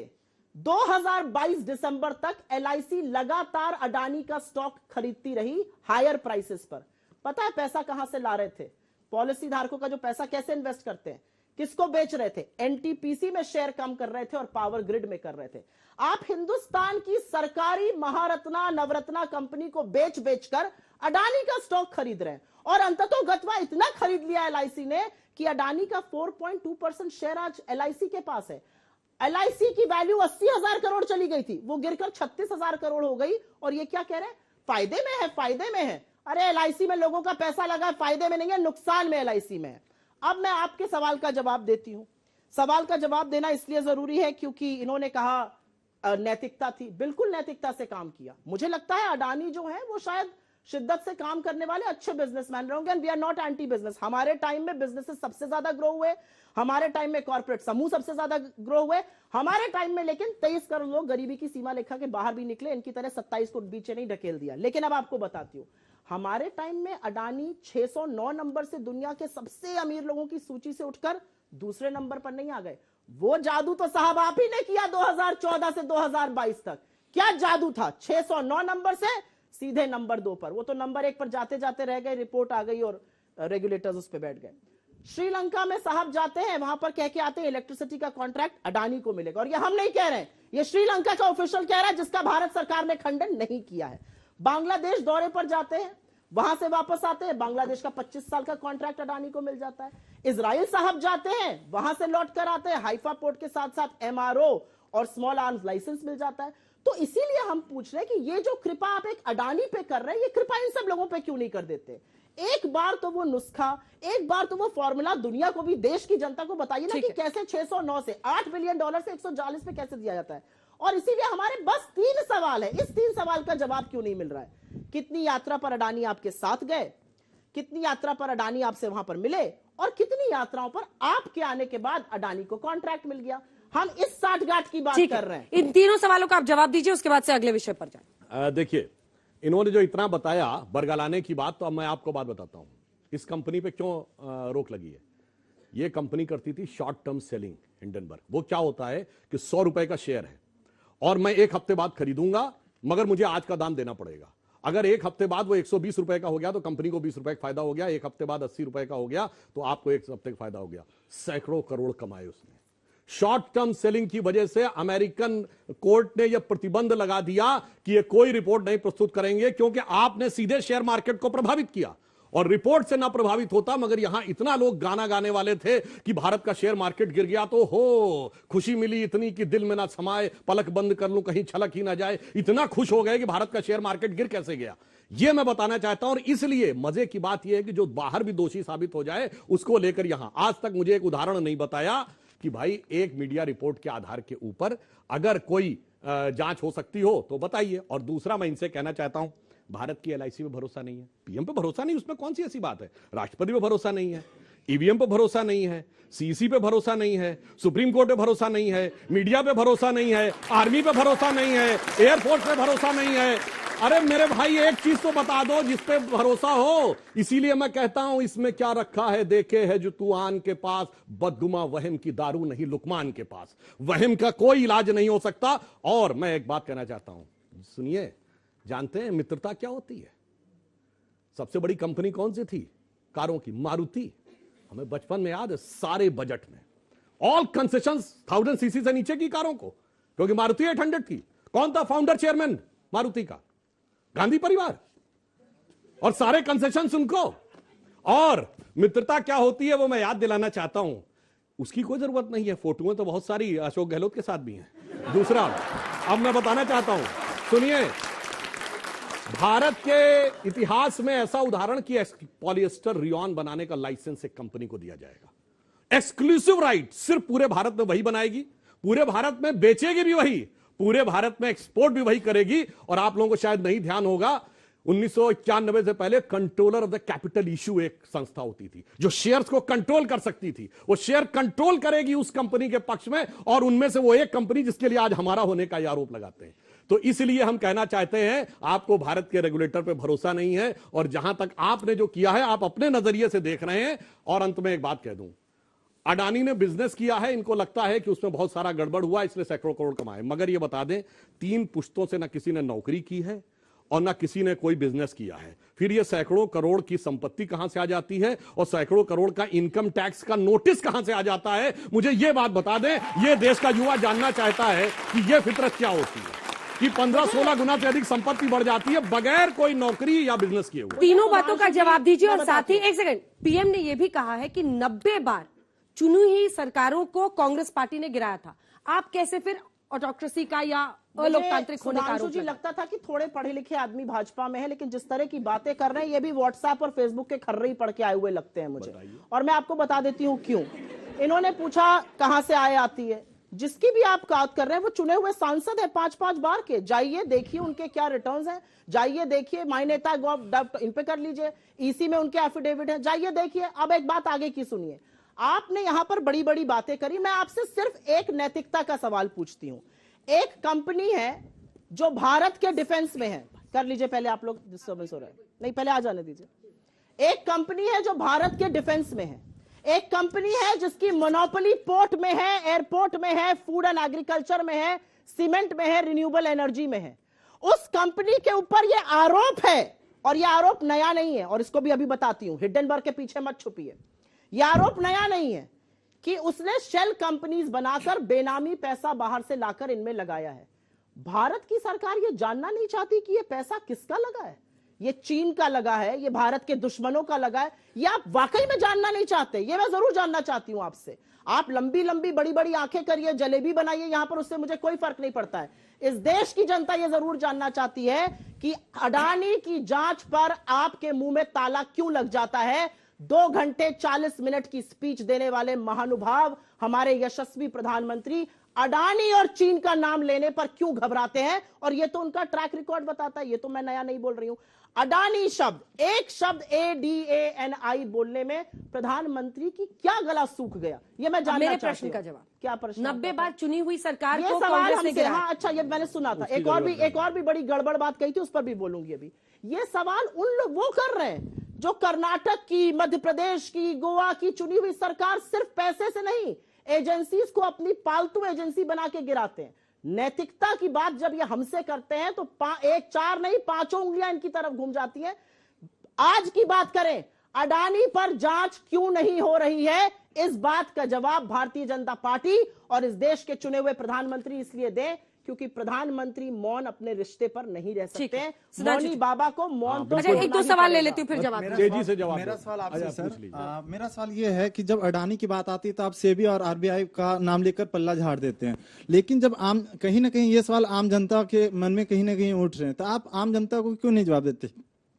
2022 दिसंबर तक एलआईसी लगातार अडानी का स्टॉक खरीदती रही हायर प्राइसेस पर। पता है पैसा कहां से ला रहे थे? पॉलिसी धारकों का जो पैसा कैसे इन्वेस्ट करते हैं? किसको बेच रहे थे? एनटीपीसी में शेयर कम कर रहे थे और पावर ग्रिड में कर रहे थे। आप हिंदुस्तान की सरकारी महारत्ना नवरत्ना कंपनी को बेच बेचकर अडानी का स्टॉक खरीद रहे हैं और अंततोगत्वा इतना खरीद लिया एलआईसी ने कि अडानी का 4.2% शेयर आज एलआईसी के पास है। एलआईसी की वैल्यू 80,000 करोड़ चली गई थी, वो गिरकर 36,000 करोड़ हो गई। और ये क्या कह रहे हैं? फायदे में है, फायदे में है। अरे एलआईसी में लोगों का पैसा लगा है, फायदे में नहीं है, नुकसान में एलआईसी में है। अब मैं आपके सवाल का जवाब देती हूं। सवाल का जवाब देना इसलिए जरूरी है क्योंकि इन्होंने कहा नैतिकता थी। बिल्कुल नैतिकता से काम किया। मुझे लगता है अडानी जो है वो शायद शिद्दत से काम करने वाले अच्छे बिजनेसमैन होंगे। And we are not anti business. हमारे टाइम में बिजनेसेस सबसे ज्यादा ग्रो हुए, हमारे टाइम में कॉर्पोरेट समूह सबसे ज्यादा ग्रो हुए हमारे टाइम में। लेकिन 23 करोड़ लोग गरीबी की सीमा रेखा के बाहर भी निकले, इनकी तरह 27 को बीचे नहीं ढकेल दिया। लेकिन अब आपको बताती हूं, हमारे टाइम में अडानी 609 नंबर से दुनिया के सबसे अमीर लोगों की सूची से उठकर दूसरे नंबर पर नहीं आ गए। वो जादू तो साहब आप ही ने किया 2014 से 2022 तक। क्या जादू था? 609 नंबर से सीधे नंबर 2 पर। वो तो नंबर 1 पर जाते जाते रह गए, रिपोर्ट आ गई और रेगुलेटर्स उस पर बैठ गए। श्रीलंका में साहब जाते हैं, वहां पर कह के आते हैं इलेक्ट्रिसिटी का कॉन्ट्रैक्ट अडानी को मिलेगा। और ये हम नहीं कह रहे हैं, ये श्रीलंका का ऑफिशियल कह रहा है, जिसका भारत सरकार ने खंडन नहीं किया है। बांग्लादेश दौरे पर जाते हैं, वहां से वापस आते हैं, बांग्लादेश का 25 साल का कॉन्ट्रैक्ट अडानी को मिल जाता है। इजराइल साहब जाते हैं, वहां से लौट कर आते हैं, हाइफा पोर्ट के साथ साथ एमआरओ और स्मॉल आर्म्स लाइसेंस मिल जाता है। तो इसीलिए हम पूछ रहे हैं कि ये जो कृपा आप एक अडानी पे कर रहे हैं, ये कृपा इन सब लोगों पे क्यों नहीं कर देते? एक बार तो वो नुस्खा, एक बार तो वो फॉर्मूला दुनिया को भी, देश की जनता को बताइए ना कि कैसे 609 से $8 बिलियन से 140 पे कैसे दिया जाता है। और इसीलिए हमारे बस 3 सवाल है, इस 3 सवाल का जवाब क्यों नहीं मिल रहा है? कितनी यात्रा पर अडानी आपके साथ गए, कितनी यात्रा पर अडानी आपसे वहां पर मिले, और कितनी यात्राओं पर आपके आने के बाद अडानी को कॉन्ट्रैक्ट मिल गया? हम इस साठगांठ की बात कर रहे हैं। इन तीनों सवालों का आप जवाब दीजिए, उसके बाद से अगले विषय पर जाए। देखिए, इन्होंने जो इतना बताया बरगलाने की बात, तो अब मैं आपको बात बताता हूं इस कंपनी पे क्यों रोक लगी है। ये कंपनी करती थी शॉर्ट टर्म सेलिंग हिंडनबर्ग। वो क्या होता है कि 100 रुपए का शेयर है और मैं 1 हफ्ते बाद खरीदूंगा, मगर मुझे आज का दाम देना पड़ेगा। अगर 1 हफ्ते बाद वो 120 रुपए का हो गया तो कंपनी को 20 रुपए का फायदा हो गया। 1 हफ्ते बाद 80 रुपए का हो गया तो आपको 1 हफ्ते का फायदा हो गया। सैकड़ों करोड़ कमाए उसने। शॉर्ट टर्म सेलिंग की वजह से अमेरिकन कोर्ट ने यह प्रतिबंध लगा दिया कि ये कोई रिपोर्ट नहीं प्रस्तुत करेंगे, क्योंकि आपने सीधे शेयर मार्केट को प्रभावित किया। और रिपोर्ट से ना प्रभावित होता, मगर यहां इतना लोग गाना गाने वाले थे कि भारत का शेयर मार्केट गिर गया तो हो खुशी मिली इतनी कि दिल में ना समाए, पलक बंद कर लूं कहीं छलक ही ना जाए। इतना खुश हो गए कि भारत का शेयर मार्केट गिर कैसे गया, यह मैं बताना चाहता हूं। और इसलिए मजे की बात यह है कि जो बाहर भी दोषी साबित हो जाए उसको लेकर यहां आज तक मुझे एक उदाहरण नहीं बताया कि भाई एक मीडिया रिपोर्ट के आधार के ऊपर अगर कोई जांच हो सकती हो तो बताइए। और दूसरा मैं इनसे कहना चाहता हूं, भारत की एलआईसी पे भरोसा नहीं है, पीएम पे भरोसा नहीं, उसमें कौन सी ऐसी बात है। राष्ट्रपति पे भरोसा नहीं है, ईवीएम पे भरोसा नहीं है, सीईसी पे भरोसा नहीं है, सुप्रीम कोर्ट पे भरोसा नहीं है, मीडिया पे भरोसा नहीं है, आर्मी पे भरोसा नहीं है, एयरफोर्स पे भरोसा नहीं है। अरे मेरे भाई एक चीज तो बता दो जिस पे भरोसा हो। इसीलिए मैं कहता हूं इसमें क्या रखा है देखे है जो तूआन के पास, बदगुमा वहम की दारू नहीं लुकमान के पास। वहम का कोई इलाज नहीं हो सकता। और मैं एक बात कहना चाहता हूं, सुनिए, जानते हैं मित्रता क्या होती है? सबसे बड़ी कंपनी कौन सी थी कारों की? मारुति। हमें बचपन में याद है, सारे बजट में ऑल कंसेशंस 1000 सीसी से नीचे की कारों को, क्योंकि मारुति 800 थी। कौन था फाउंडर चेयरमैन मारुति का? गांधी परिवार। और सारे कंसेशन उनको। और मित्रता क्या होती है वो मैं याद दिलाना चाहता हूं। उसकी कोई जरूरत नहीं है, फोटोएं तो बहुत सारी अशोक गहलोत के साथ भी हैं। दूसरा अब मैं बताना चाहता हूं, सुनिए, भारत के इतिहास में ऐसा उदाहरण कि पॉलिएस्टर रियॉन बनाने का लाइसेंस एक कंपनी को दिया जाएगा, एक्सक्लूसिव राइट, सिर्फ पूरे भारत में वही बनाएगी, पूरे भारत में बेचेगी भी वही, पूरे भारत में एक्सपोर्ट भी वही करेगी। और आप लोगों को शायद नहीं ध्यान होगा, 1991 से पहले controller of the capital issue एक संस्था होती थी जो शेयर्स को कंट्रोल कर सकती थी। वो शेयर कंट्रोल करेगी उस कंपनी के पक्ष में, और उनमें से वो एक कंपनी जिसके लिए आज हमारा होने का आरोप लगाते हैं। तो इसलिए हम कहना चाहते हैं, आपको भारत के रेगुलेटर पे भरोसा नहीं है, और जहां तक आपने जो किया है आप अपने नजरिए से देख रहे हैं। और अंत में एक बात कह दूं, अडानी ने बिजनेस किया है, इनको लगता है कि उसमें बहुत सारा गड़बड़ हुआ इसलिए सैकड़ों करोड़ कमाए, मगर ये बता दें 3 पुश्तों से ना किसी ने नौकरी की है और ना किसी ने कोई बिजनेस किया है। फिर ये सैकड़ों करोड़ की संपत्ति कहां से आ जाती है और सैकड़ों करोड़ का इनकम टैक्स का नोटिस कहां से आ जाता है? मुझे ये बात बता दें। ये देश का युवा जानना चाहता है कि ये फितरत क्या होती है कि 15-16 गुना से अधिक संपत्ति बढ़ जाती है बगैर कोई नौकरी या बिजनेस किए हुए। तीनों बातों का जवाब दीजिए। और साथ ही एक सेकंड, पीएम ने यह भी कहा है कि 90 बार चुनी हुई सरकारों को कांग्रेस पार्टी ने गिराया था। आप कैसे फिर ऑटोक्रेसी का या अलोकतांत्रिक होने का आरोप जी लगता था कि थोड़े पढ़े लिखे आदमी भाजपा में है, लेकिन जिस तरह की बातें कर रहे हैं ये भी व्हाट्सएप और फेसबुक के खर्रे ही पढ़ के आए हुए लगते हैं मुझे। और मैं आपको बता देती हूं क्यों। इन्होंने पूछा कहां से आय आती है। जिसकी भी आप बात कर रहे हैं वो चुने हुए सांसद है 5-5 बार के। जाइए देखिए उनके क्या रिटर्न्स हैं, जाइए देखिए माई नेता इन पे कर लीजिए, ईसी में उनके एफिडेविट है, जाइए देखिए। अब एक बात आगे की सुनिए। आपने यहां पर बड़ी बड़ी बातें करी, मैं आपसे सिर्फ एक नैतिकता का सवाल पूछती हूं। एक कंपनी है जो भारत के डिफेंस में है, कर लीजिए पहले आप लोग, डिस्टर्बेंस हो रहा है, नहीं पहले आ जाने दीजिए। एक कंपनी है जो भारत के डिफेंस में है, एक कंपनी है जिसकी मोनोपोली पोर्ट में है, एयरपोर्ट में है, फूड एंड एग्रीकल्चर में है, सीमेंट में है, रिन्यूएबल एनर्जी में है। उस कंपनी के ऊपर यह आरोप है, और यह आरोप नया नहीं है, और इसको भी अभी बताती हूं, हिडेनबर्ग के पीछे मत छुपिए। यह आरोप नया नहीं है कि उसने शेल कंपनीज बनाकर बेनामी पैसा बाहर से लाकर इनमें लगाया है। भारत की सरकार यह जानना नहीं चाहती कि यह पैसा किसका लगा है, ये चीन का लगा है, ये भारत के दुश्मनों का लगा है, ये आप वाकई में जानना नहीं चाहते? ये मैं जरूर जानना चाहती हूं आपसे। आप लंबी लंबी बड़ी बड़ी आंखें करिए, जलेबी बनाइए यहां पर, उससे मुझे कोई फर्क नहीं पड़ता है। इस देश की जनता यह जरूर जानना चाहती है कि अडानी की जांच पर आपके मुंह में ताला क्यों लग जाता है। 2 घंटे 40 मिनट की स्पीच देने वाले महानुभाव हमारे यशस्वी प्रधानमंत्री अडानी और चीन का नाम लेने पर क्यों घबराते हैं? और ये तो उनका ट्रैक रिकॉर्ड बताता है, ये तो मैं नया नहीं बोल रही हूं। अडानी शब्द, एक शब्द ADANI बोलने में प्रधानमंत्री की क्या गला सूख गया, ये मैं जानना मेरे चाहती प्रश्न हूँ। का जवाब क्या प्रश्न? 90 बार चुनी हुई सरकार ये को सवाल कांग्रेस ने हमसे, गिराया। हाँ अच्छा, ये मैंने सुना था। एक और भी बड़ी गड़बड़ बात कही थी, उस पर भी बोलूंगी अभी। ये सवाल उन लोग वो कर रहे हैं जो कर्नाटक की, मध्य प्रदेश की, गोवा की चुनी हुई सरकार सिर्फ पैसे से नहीं, एजेंसीज को अपनी पालतू एजेंसी बना के गिराते हैं। नैतिकता की बात जब ये हमसे करते हैं तो 4 नहीं 5 उंगलियां इनकी तरफ घूम जाती हैं। आज की बात करें, अडानी पर जांच क्यों नहीं हो रही है, इस बात का जवाब भारतीय जनता पार्टी और इस देश के चुने हुए प्रधानमंत्री इसलिए दें क्योंकि प्रधानमंत्री मौन अपने रिश्ते पर नहीं रह सकते हैं। मौनी बाबा को मौन तो अच्छा, एक दो सवाल ले लेती हूँ फिर जवाब। तेजी से जवाब। मेरा सवाल आपसे सर, मेरा सवाल ये है कि जब अडानी की बात आती है तो आप सेबी और आरबीआई का नाम लेकर पल्ला झाड़ देते हैं, लेकिन जब कहीं ना कहीं ये सवाल आम जनता के मन में कहीं ना कहीं उठ रहे हैं, तो आप आम जनता को क्यों नहीं जवाब देते?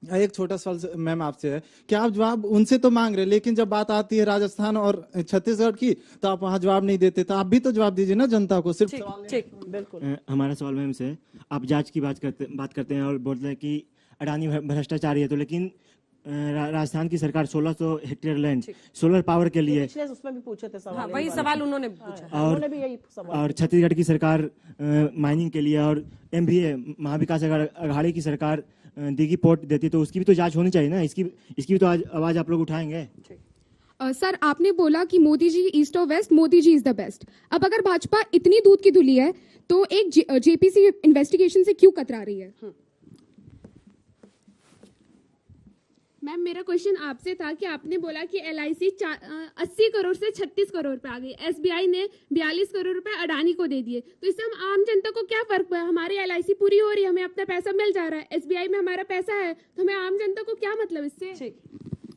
एक छोटा सवाल मैम आपसे है कि आप जवाब उनसे तो मांग रहे, लेकिन जब बात आती है राजस्थान और छत्तीसगढ़ की तो आप वहां जवाब नहीं देते। तो आप भी तो जवाब दीजिए ना जनता को। सिर्फ ठीक, बिल्कुल। हमारा सवाल मैम से, आप जांच की बात करते हैं और बोलते हैं कि अडानी भ्रष्टाचारी है, तो लेकिन राजस्थान की सरकार 1600 हेक्टेयर लैंड सोलर पावर के लिए, उसमें भी पूछे थे सवाल, हाँ, वही सवाल उन्होंने पूछा, उन्होंने भी यही सवाल। और छत्तीसगढ़ की सरकार माइनिंग के लिए, और MVA महाविकास अघाड़ी की सरकार दिघी पोर्ट देती, तो उसकी भी तो जांच होनी चाहिए ना। इसकी भी तो आवाज आप लोग उठाएंगे। सर, आपने बोला कि मोदी जी ईस्ट और west, Modi ji is the best. अब अगर भाजपा इतनी दूध की धुली है तो एक JPC इन्वेस्टिगेशन से क्यों कतरा रही है? मैम, मेरा क्वेश्चन आपसे था कि आपने बोला कि LIC 80 करोड़ से 36 करोड़ पे आ गई, SBI ने 42 करोड़ रुपए अडानी को दे दिए, तो इससे हम आम जनता को क्या फर्क पड़ा? हमारी LIC पूरी हो रही है, हमें अपना पैसा मिल जा रहा है, SBI में हमारा पैसा है, तो हमें आम जनता को क्या मतलब इससे?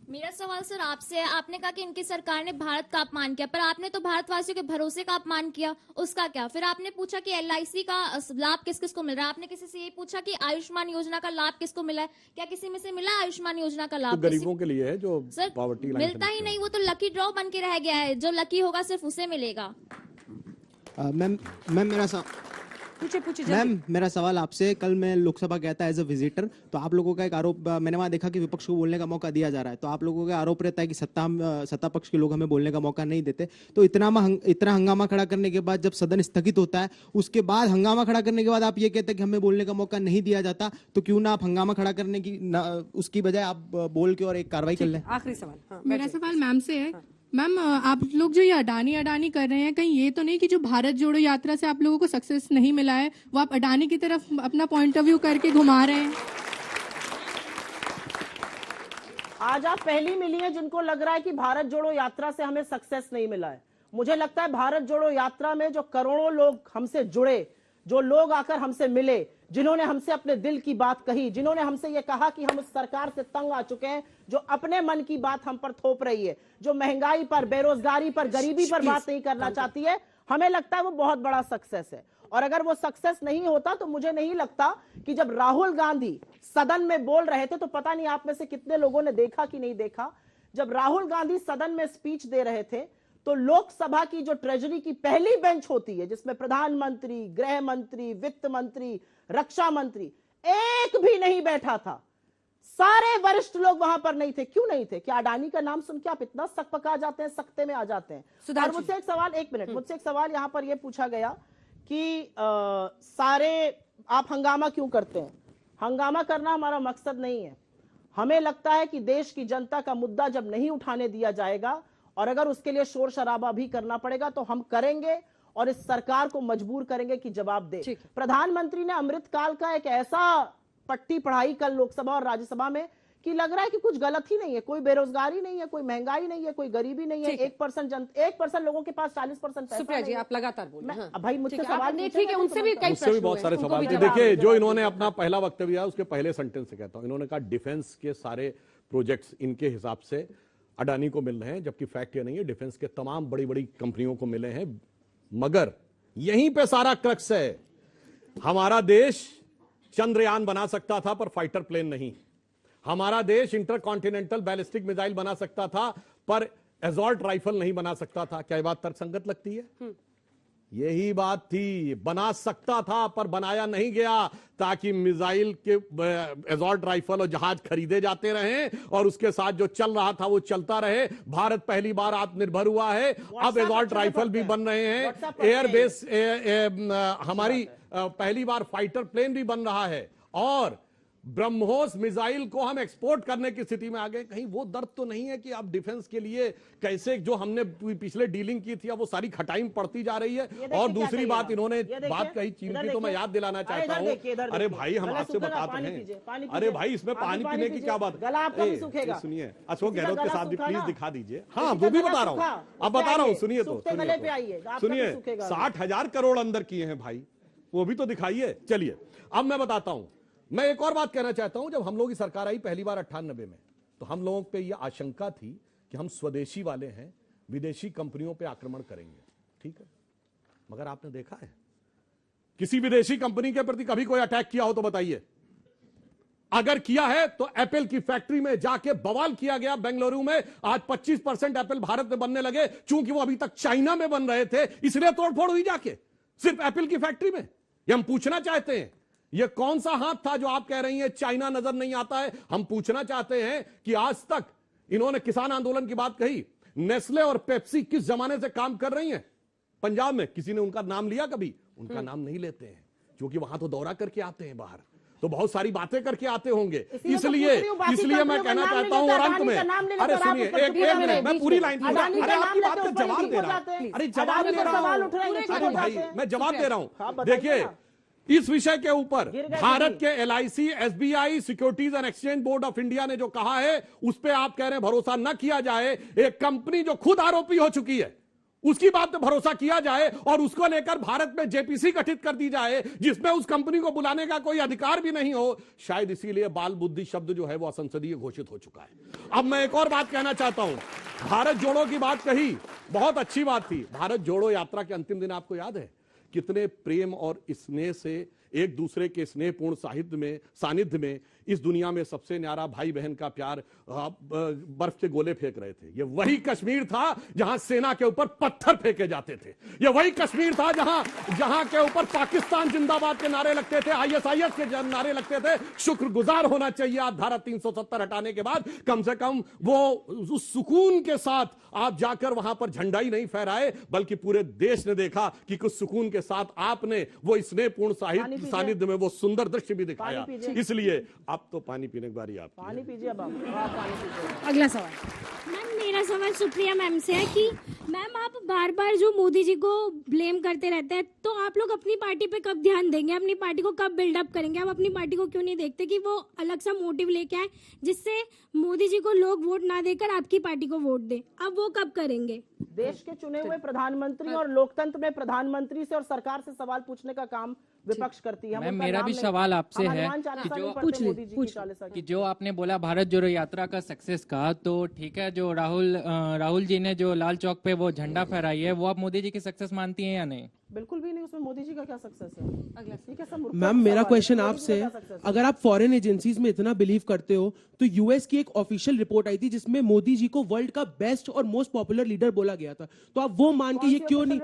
मेरा सवाल सर आपसे है, आपने कहा कि इनकी सरकार ने भारत का अपमान किया, पर आपने तो भारतवासियों के भरोसे का अपमान किया, उसका क्या? फिर आपने पूछा कि LIC का लाभ किस किस को मिल रहा है, आपने किसी से ये पूछा कि आयुष्मान योजना का लाभ किसको मिला है? क्या किसी में से मिला आयुष्मान योजना का लाभ? तो गरीबों के लिए है जो सर पॉवर्टी लाइन मिलता ही नहीं, वो तो लकी ड्रॉ बन के रह गया है, जो लकी होगा सिर्फ उसे मिलेगा। मैम मेरा सवाल आपसे, कल मैं लोकसभा गया था एज अ विजिटर, तो आप लोगों का एक आरोप मैंने वहां देखा कि विपक्ष को बोलने का मौका दिया जा रहा है, तो आप लोगों का आरोप रहता है कि सत्ता पक्ष के लोग हमें बोलने का मौका नहीं देते। तो इतना हंगामा खड़ा करने के बाद जब सदन स्थगित होता है, उसके बाद हंगामा खड़ा करने के बाद आप ये कहते हैं कि हमें बोलने का मौका नहीं दिया जाता, तो क्यों ना आप हंगामा खड़ा करने की उसकी बजाय आप बोल के और एक कार्रवाई कर लें? आखिरी सवाल। मेरा सवाल मैम से है। मैम, आप लोग जो ये अडानी कर रहे हैं, कहीं ये तो नहीं कि जो भारत जोड़ो यात्रा से आप लोगों को सक्सेस नहीं मिला है, वो आप अडानी की तरफ अपना पॉइंट ऑफ व्यू करके घुमा रहे हैं? आज आप पहली मिली हैं जिनको लग रहा है कि भारत जोड़ो यात्रा से हमें सक्सेस नहीं मिला है। मुझे लगता है भारत जोड़ो यात्रा में जो करोड़ों लोग हमसे जुड़े, जो लोग आकर हमसे मिले, जिन्होंने हमसे अपने दिल की बात कही, जिन्होंने हमसे ये कहा कि हम उस सरकार से तंग आ चुके हैं जो अपने मन की बात हम पर थोप रही है, जो महंगाई पर, बेरोजगारी पर, गरीबी पर बात नहीं करना चाहती है, हमें लगता है वो बहुत बड़ा सक्सेस है। और अगर वो सक्सेस नहीं होता तो मुझे नहीं लगता कि जब राहुल गांधी सदन में बोल रहे थे, तो पता नहीं आप में से कितने लोगों ने देखा कि नहीं देखा, जब राहुल गांधी सदन में स्पीच दे रहे थे तो लोकसभा की जो ट्रेजरी की पहली बेंच होती है, जिसमें प्रधानमंत्री, गृह मंत्री, वित्त मंत्री, रक्षा मंत्री, एक भी नहीं बैठा था। सारे वरिष्ठ लोग वहां पर नहीं थे। क्यों नहीं थे? क्या अडानी का नाम सुन के आप इतना सकपका जाते हैं, सकते में आ जाते हैं? और मुझसे एक सवाल, एक मिनट, मुझसे एक सवाल यहां पर यह पूछा गया कि सारे आप हंगामा क्यों करते हैं? हंगामा करना हमारा मकसद नहीं है। हमें लगता है कि देश की जनता का मुद्दा जब नहीं उठाने दिया जाएगा और अगर उसके लिए शोर शराबा भी करना पड़ेगा तो हम करेंगे और इस सरकार को मजबूर करेंगे कि जवाब दे। प्रधानमंत्री ने अमृतकाल का एक ऐसा पट्टी पढ़ाई कल लोकसभा और राज्यसभा में कि लग रहा है कि कुछ गलत ही नहीं है, कोई बेरोजगारी नहीं है, कोई महंगाई नहीं है, कोई गरीबी नहीं है। 1% लोगों के पास 40% पैसा। सुप्रिया जी आप लगातार बोलिए। भाई मुझसे सवाल नहीं, ठीक है, उनसे भी कई मुझसे भी बहुत सारे सवाल थे। देखिए, जो इन्होंने अपना पहला वक्तव्य दिया उसके पहले सेंटेंस से कहता हूं, इन्होंने कहा डिफेंस के सारे प्रोजेक्ट्स इनके हिसाब से अडानी को मिल रहे हैं, जबकि फैक्ट ये नहीं है, डिफेंस के तमाम बड़ी बड़ी कंपनियों को मिले हैं। मगर यहीं पे सारा क्रक्स है। हमारा देश चंद्रयान बना सकता था पर फाइटर प्लेन नहीं। हमारा देश इंटरकॉन्टिनेंटल बैलिस्टिक मिसाइल बना सकता था पर एसॉल्ट राइफल नहीं बना सकता था। क्या ये बात तर्कसंगत लगती है? यही बात थी, बना सकता था पर बनाया नहीं गया ताकि मिसाइल के एसॉल्ट राइफल और जहाज खरीदे जाते रहें और उसके साथ जो चल रहा था वो चलता रहे। भारत पहली बार आत्मनिर्भर हुआ है, अब एसॉल्ट राइफल भी बन रहे हैं, एयरबेस हमारी पहली बार फाइटर प्लेन भी बन रहा है और ब्रह्मोस मिसाइल को हम एक्सपोर्ट करने की स्थिति में आ गए। कहीं वो दर्द तो नहीं है कि अब डिफेंस के लिए कैसे जो हमने पिछले डीलिंग की थी अब वो सारी खटाई में पड़ती जा रही है। और दूसरी बात इन्होंने बात कही चीन की, तो मैं याद दिलाना चाहता हूँ, अरे भाई हम आपसे बताते हैं, अरे भाई इसमें पानी पीने की क्या बात? सुनिए, अशोक गहलोत के साथ भी प्लीज दिखा दीजिए। हाँ वो भी बता रहा हूँ, अब बता रहा हूँ, सुनिए तो सुनिए, 60,000 करोड़ अंदर किए हैं भाई, वो भी तो दिखाइए। चलिए अब मैं बताता हूं। मैं एक और बात कहना चाहता हूं, जब हम लोग की सरकार आई पहली बार 98 में, तो हम लोगों पे यह आशंका थी कि हम स्वदेशी वाले हैं, विदेशी कंपनियों पे आक्रमण करेंगे, ठीक है। मगर आपने देखा है किसी विदेशी कंपनी के प्रति कभी कोई अटैक किया हो तो बताइए? अगर किया है तो एप्पल की फैक्ट्री में जाके बवाल किया गया बेंगलुरु में। आज 25% एप्पल भारत में बनने लगे, चूंकि वो अभी तक चाइना में बन रहे थे, इसलिए तोड़फोड़ हुई जाके सिर्फ एप्पल की फैक्ट्री में। ये हम पूछना चाहते हैं, ये कौन सा हाथ था जो आप कह रही हैं चाइना नजर नहीं आता है? हम पूछना चाहते हैं कि आज तक इन्होंने किसान आंदोलन की बात कही, नेस्ले और पेप्सी किस जमाने से काम कर रही हैं पंजाब में? किसी ने उनका नाम लिया कभी? उनका नाम नहीं लेते हैं, क्योंकि वहां तो दौरा करके आते हैं बाहर, तो बहुत सारी बातें करके आते होंगे। इसलिए मैं कहना चाहता हूं और अंत में, अरे सुनिए एक मिनट, मैं पूरी लाइन, अरे आपकी बात का जवाब दे रहा हूं, अरे जवाब दे रहा हूं, अरे भाई मैं जवाब दे रहा हूं। देखिए इस विषय के ऊपर भारत के LIC, SBI, securities and exchange board of India ने जो कहा है उस पे आप कह रहे हैं भरोसा न किया जाए। एक कंपनी जो खुद आरोपी हो चुकी है उसकी बात पे भरोसा किया जाए और उसको लेकर भारत में JPC गठित कर दी जाए जिसमें उस कंपनी को बुलाने का कोई अधिकार भी नहीं हो। शायद इसीलिए बाल बुद्धि शब्द जो है वो असंसदीय घोषित हो चुका है। अब मैं एक और बात कहना चाहता हूं, भारत जोड़ो की बात कही, बहुत अच्छी बात थी। भारत जोड़ो यात्रा के अंतिम दिन आपको याद है कितने प्रेम और स्नेह से एक दूसरे के स्नेहपूर्ण सानिध्य में इस दुनिया में सबसे न्यारा भाई बहन का प्यार बर्फ के गोले फेंक रहे थे। ये वही कश्मीर था जहां सेना के ऊपर पत्थर फेंके जाते थे। ये वही कश्मीर था जहां के ऊपर पाकिस्तान जिंदाबाद के नारे लगते थे, ISIS के नारे लगते थे। शुक्रगुजार होना चाहिए आप धारा 370 हटाने के बाद, कम से कम वो उस सुकून के साथ आप जाकर वहां पर झंडा ही नहीं फहराए, बल्कि पूरे देश ने देखा कि कुछ सुकून के साथ आपने वो स्नेहपूर्ण सानिध्य में वो सुंदर दृश्य भी दिखाया। इसलिए अब तो पानी पीने की बारी आपकी। पानी पीजिए अब आप पानी पीजिए। अगला सवाल मैम, मेरा सवाल सुप्रिया मैम से है कि मैम आप बार बार जो मोदी जी को ब्लेम करते रहते हैं, तो आप लोग अपनी पार्टी पे कब ध्यान देंगे, अपनी पार्टी को कब बिल्डअप करेंगे? आप अपनी पार्टी को क्यों नहीं देखते कि वो अलग सा मोटिव लेके आए जिससे मोदी जी को लोग वोट ना देकर आपकी पार्टी को वोट दे? अब वो कब करेंगे? देश के चुने हुए प्रधानमंत्री और लोकतंत्र में प्रधानमंत्री से और सरकार से सवाल पूछने का काम विपक्ष करती है। मेरा भी सवाल आपसे है कि जो आपने बोला भारत जोड़ो यात्रा का सक्सेस का, तो ठीक है, जो राहुल जी ने जो लाल चौक पे वो झंडा फहराई है, वो आप मोदी जी की सक्सेस मानती हैं या नहीं? बिल्कुल भी नहीं, उसमें मोदी जी का क्या सक्सेस है? मैम मेरा क्वेश्चन आपसे है, अगर आप फॉरेन एजेंसीज में इतना बिलीव करते हो तो यूएस की एक ऑफिशियल रिपोर्ट आई थी जिसमें मोदी जी को वर्ल्ड का बेस्ट और मोस्ट पॉपुलर लीडर बोला गया था, तो आप वो मान के ये क्यों नहीं?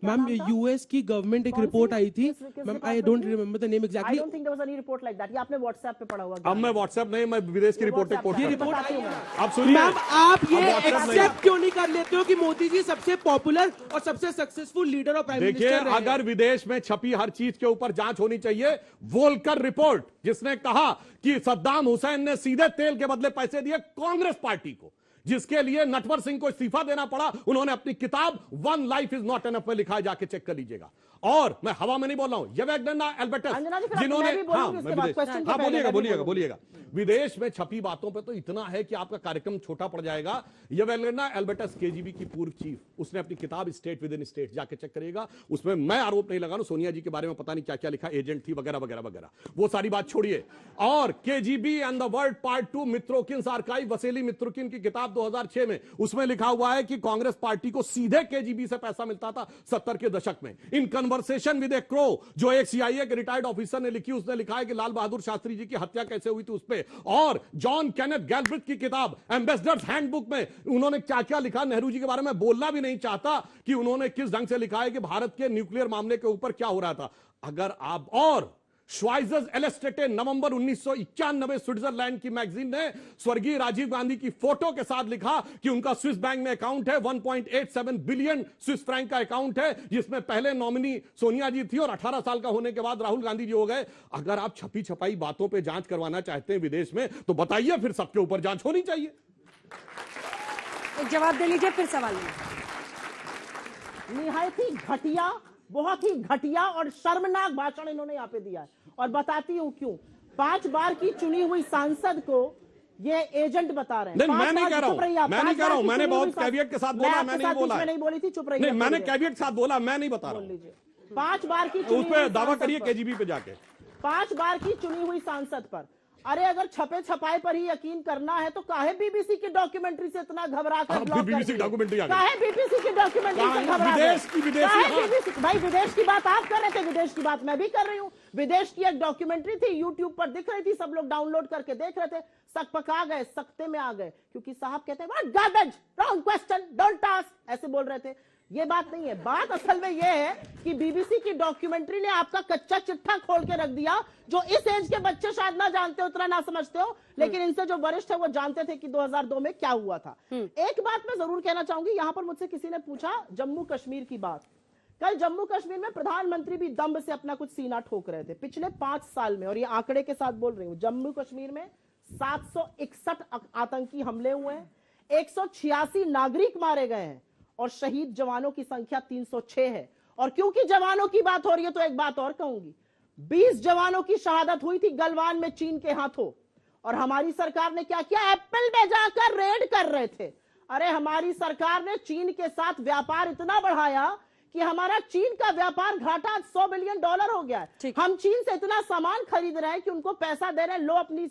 मैम यूएस की गवर्नमेंट एक रिपोर्ट आई थी, ma'am I don't remember the name exactly. I don't think there was any report like that. ये आपने व्हाट्सएप पे पढ़ा हुआ। अब मैं व्हाट्सएप नहीं, मैं विदेश की रिपोर्ट आप सुनिए मैम, आप ये एक्सेप्ट क्यों नहीं कर लेते हो कि मोदी जी सबसे पॉपुलर और सबसे सक्सेसफुल लीडर और प्राइम मिनिस्टर देखिए, अगर विदेश में छपी हर चीज के ऊपर जांच होनी चाहिए। वोल्कर रिपोर्ट जिसने कहा कि सद्दाम हुसैन ने सीधे तेल के बदले पैसे दिए कांग्रेस पार्टी को, जिसके लिए नटवर सिंह को इस्तीफा देना पड़ा, उन्होंने अपनी किताब one life is not enough में लिखा है, जाके चेक कर लीजिएगा। और मैं हवा में नहीं बोल रहा हूं, येवेगनना एल्बर्टस जिन्होंने बोलिएगा विदेश में छपी बातों पे तो इतना है कि आपका कार्यक्रम छोटा पड़ जाएगा। येवेगनना एल्बर्टस केजीबी की पूर्व चीफ, उसने अपनी किताब स्टेट विद इन स्टेट जाके चेक करिएगा, उसमें मैं आरोप नहीं लगा रहा, सोनिया जी के बारे में पता नहीं क्या क्या लिखा, एजेंट थी वगैरह वगैरह वगैरह, वो सारी बात छोड़िए। और KGB and the world part 2 Mitrokhin archive, Vasili Mitrokhin की किताब 2006 में, उसमें लिखा हुआ है कि कांग्रेस पार्टी को सीधे केजीबी से पैसा मिलता था 70 के दशक में। In conversation with A crow, जो एक सीआईए के रिटायर्ड ऑफिसर ने लिखी, उसने लिखा है कि लाल बहादुर शास्त्री जी की हत्या कैसे हुई थी उस पे। और जॉन केनेथ गैल्ब्रिथ की किताब एम्बेसडर्स हैंडबुक में उन्होंने क्या क्या लिखा, नेहरू जी के बारे में बोलना भी नहीं चाहता कि उन्होंने किस ढंग से लिखा है कि भारत के न्यूक्लियर मामले के ऊपर क्या हो रहा था। अगर आप और श्वाइजर्स एलेस्टेटे नवंबर 1991 स्विट्जरलैंड की मैगजीन ने स्वर्गीय राजीव गांधी की फोटो के साथ लिखा कि उनका स्विस बैंक में अकाउंट है, 1.87 बिलियन स्विस फ्रैंक का अकाउंट है, जिसमें पहले नॉमिनी सोनिया जी थी और 18 साल का होने के बाद राहुल गांधी जी हो गए। अगर आप छपी छपाई बातों पे जांच करवाना चाहते हैं विदेश में, तो बताइए, फिर सबके ऊपर जांच होनी चाहिए। एक जवाब दे लीजिए, फिर सवाल निहायत ही घटिया, बहुत ही घटिया और शर्मनाक भाषण इन्होंने यहाँ पे दिया है, और बताती हूँ क्यों। 5 बार की चुनी हुई सांसद को ये एजेंट बता रहे हैं। नहीं, मैं नहीं कह रहा हूँ, मैंने बहुत कैवियट के साथ बोला, मैं नहीं बोला, नहीं बोली थी, चुप रहिए। नहीं, मैंने कैवियट के साथ बोला, मैं नहीं बता रहा हूँ। 5 बार की उस पर दावा करिए केजीबी पे जाके। 5 बार की चुनी हुई सांसद पर, अरे अगर छपे छपाए पर ही यकीन करना है तो काहे बीबीसी की डॉक्यूमेंट्री से इतना घबरा कर ब्लॉक बीबीसी डॉक्यूमेंट्री आ गई, काहे बीबीसी की डॉक्यूमेंट्री से घबरा विदेश भाई विदेश की बात आप कर रहे थे, विदेश की बात मैं भी कर रही हूँ। विदेश की एक डॉक्यूमेंट्री थी, यूट्यूब पर दिख रही थी, सब लोग डाउनलोड करके देख रहे थे, सक पका गए, सकते में आ गए, क्योंकि साहब कहते हैं what garbage, wrong question, don't ask, ऐसे बोल रहे थे। ये बात नहीं है, बात असल में ये है कि बीबीसी की डॉक्यूमेंट्री ने आपका कच्चा चिट्ठा खोल के रख दिया, जो इस एज के बच्चे शायद ना जानते हो, उतना ना समझते हो, लेकिन इनसे जो वरिष्ठ है वो जानते थे कि 2002 में क्या हुआ था। एक बात मैं जरूर कहना चाहूंगी, यहां पर मुझसे किसी ने पूछा जम्मू कश्मीर की बात। कल जम्मू कश्मीर में प्रधानमंत्री भी दम्भ से अपना कुछ सीना ठोक रहे थे। पिछले 5 साल में, और ये आंकड़े के साथ बोल रही हूं, जम्मू कश्मीर में 761 आतंकी हमले हुए हैं, 186 नागरिक मारे गए हैं, और शहीद जवानों की संख्या 306 है। और क्योंकि जवानों की बात हो रही है तो एक बात और कहूंगी, 20 जवानों की शहादत हुई थी गलवान में चीन के हाथों, और हमारी सरकार ने क्या किया, एप्पल में जाकर रेड कर रहे थे। अरे हमारी सरकार ने चीन के साथ व्यापार इतना बढ़ाया कि हमारा चीन का व्यापार घाटा $100 बिलियन हो गया है। हम चीन से इतना सामान खरीद रहे हैं कि उनको पैसा दे रहे हैं, लो अपनी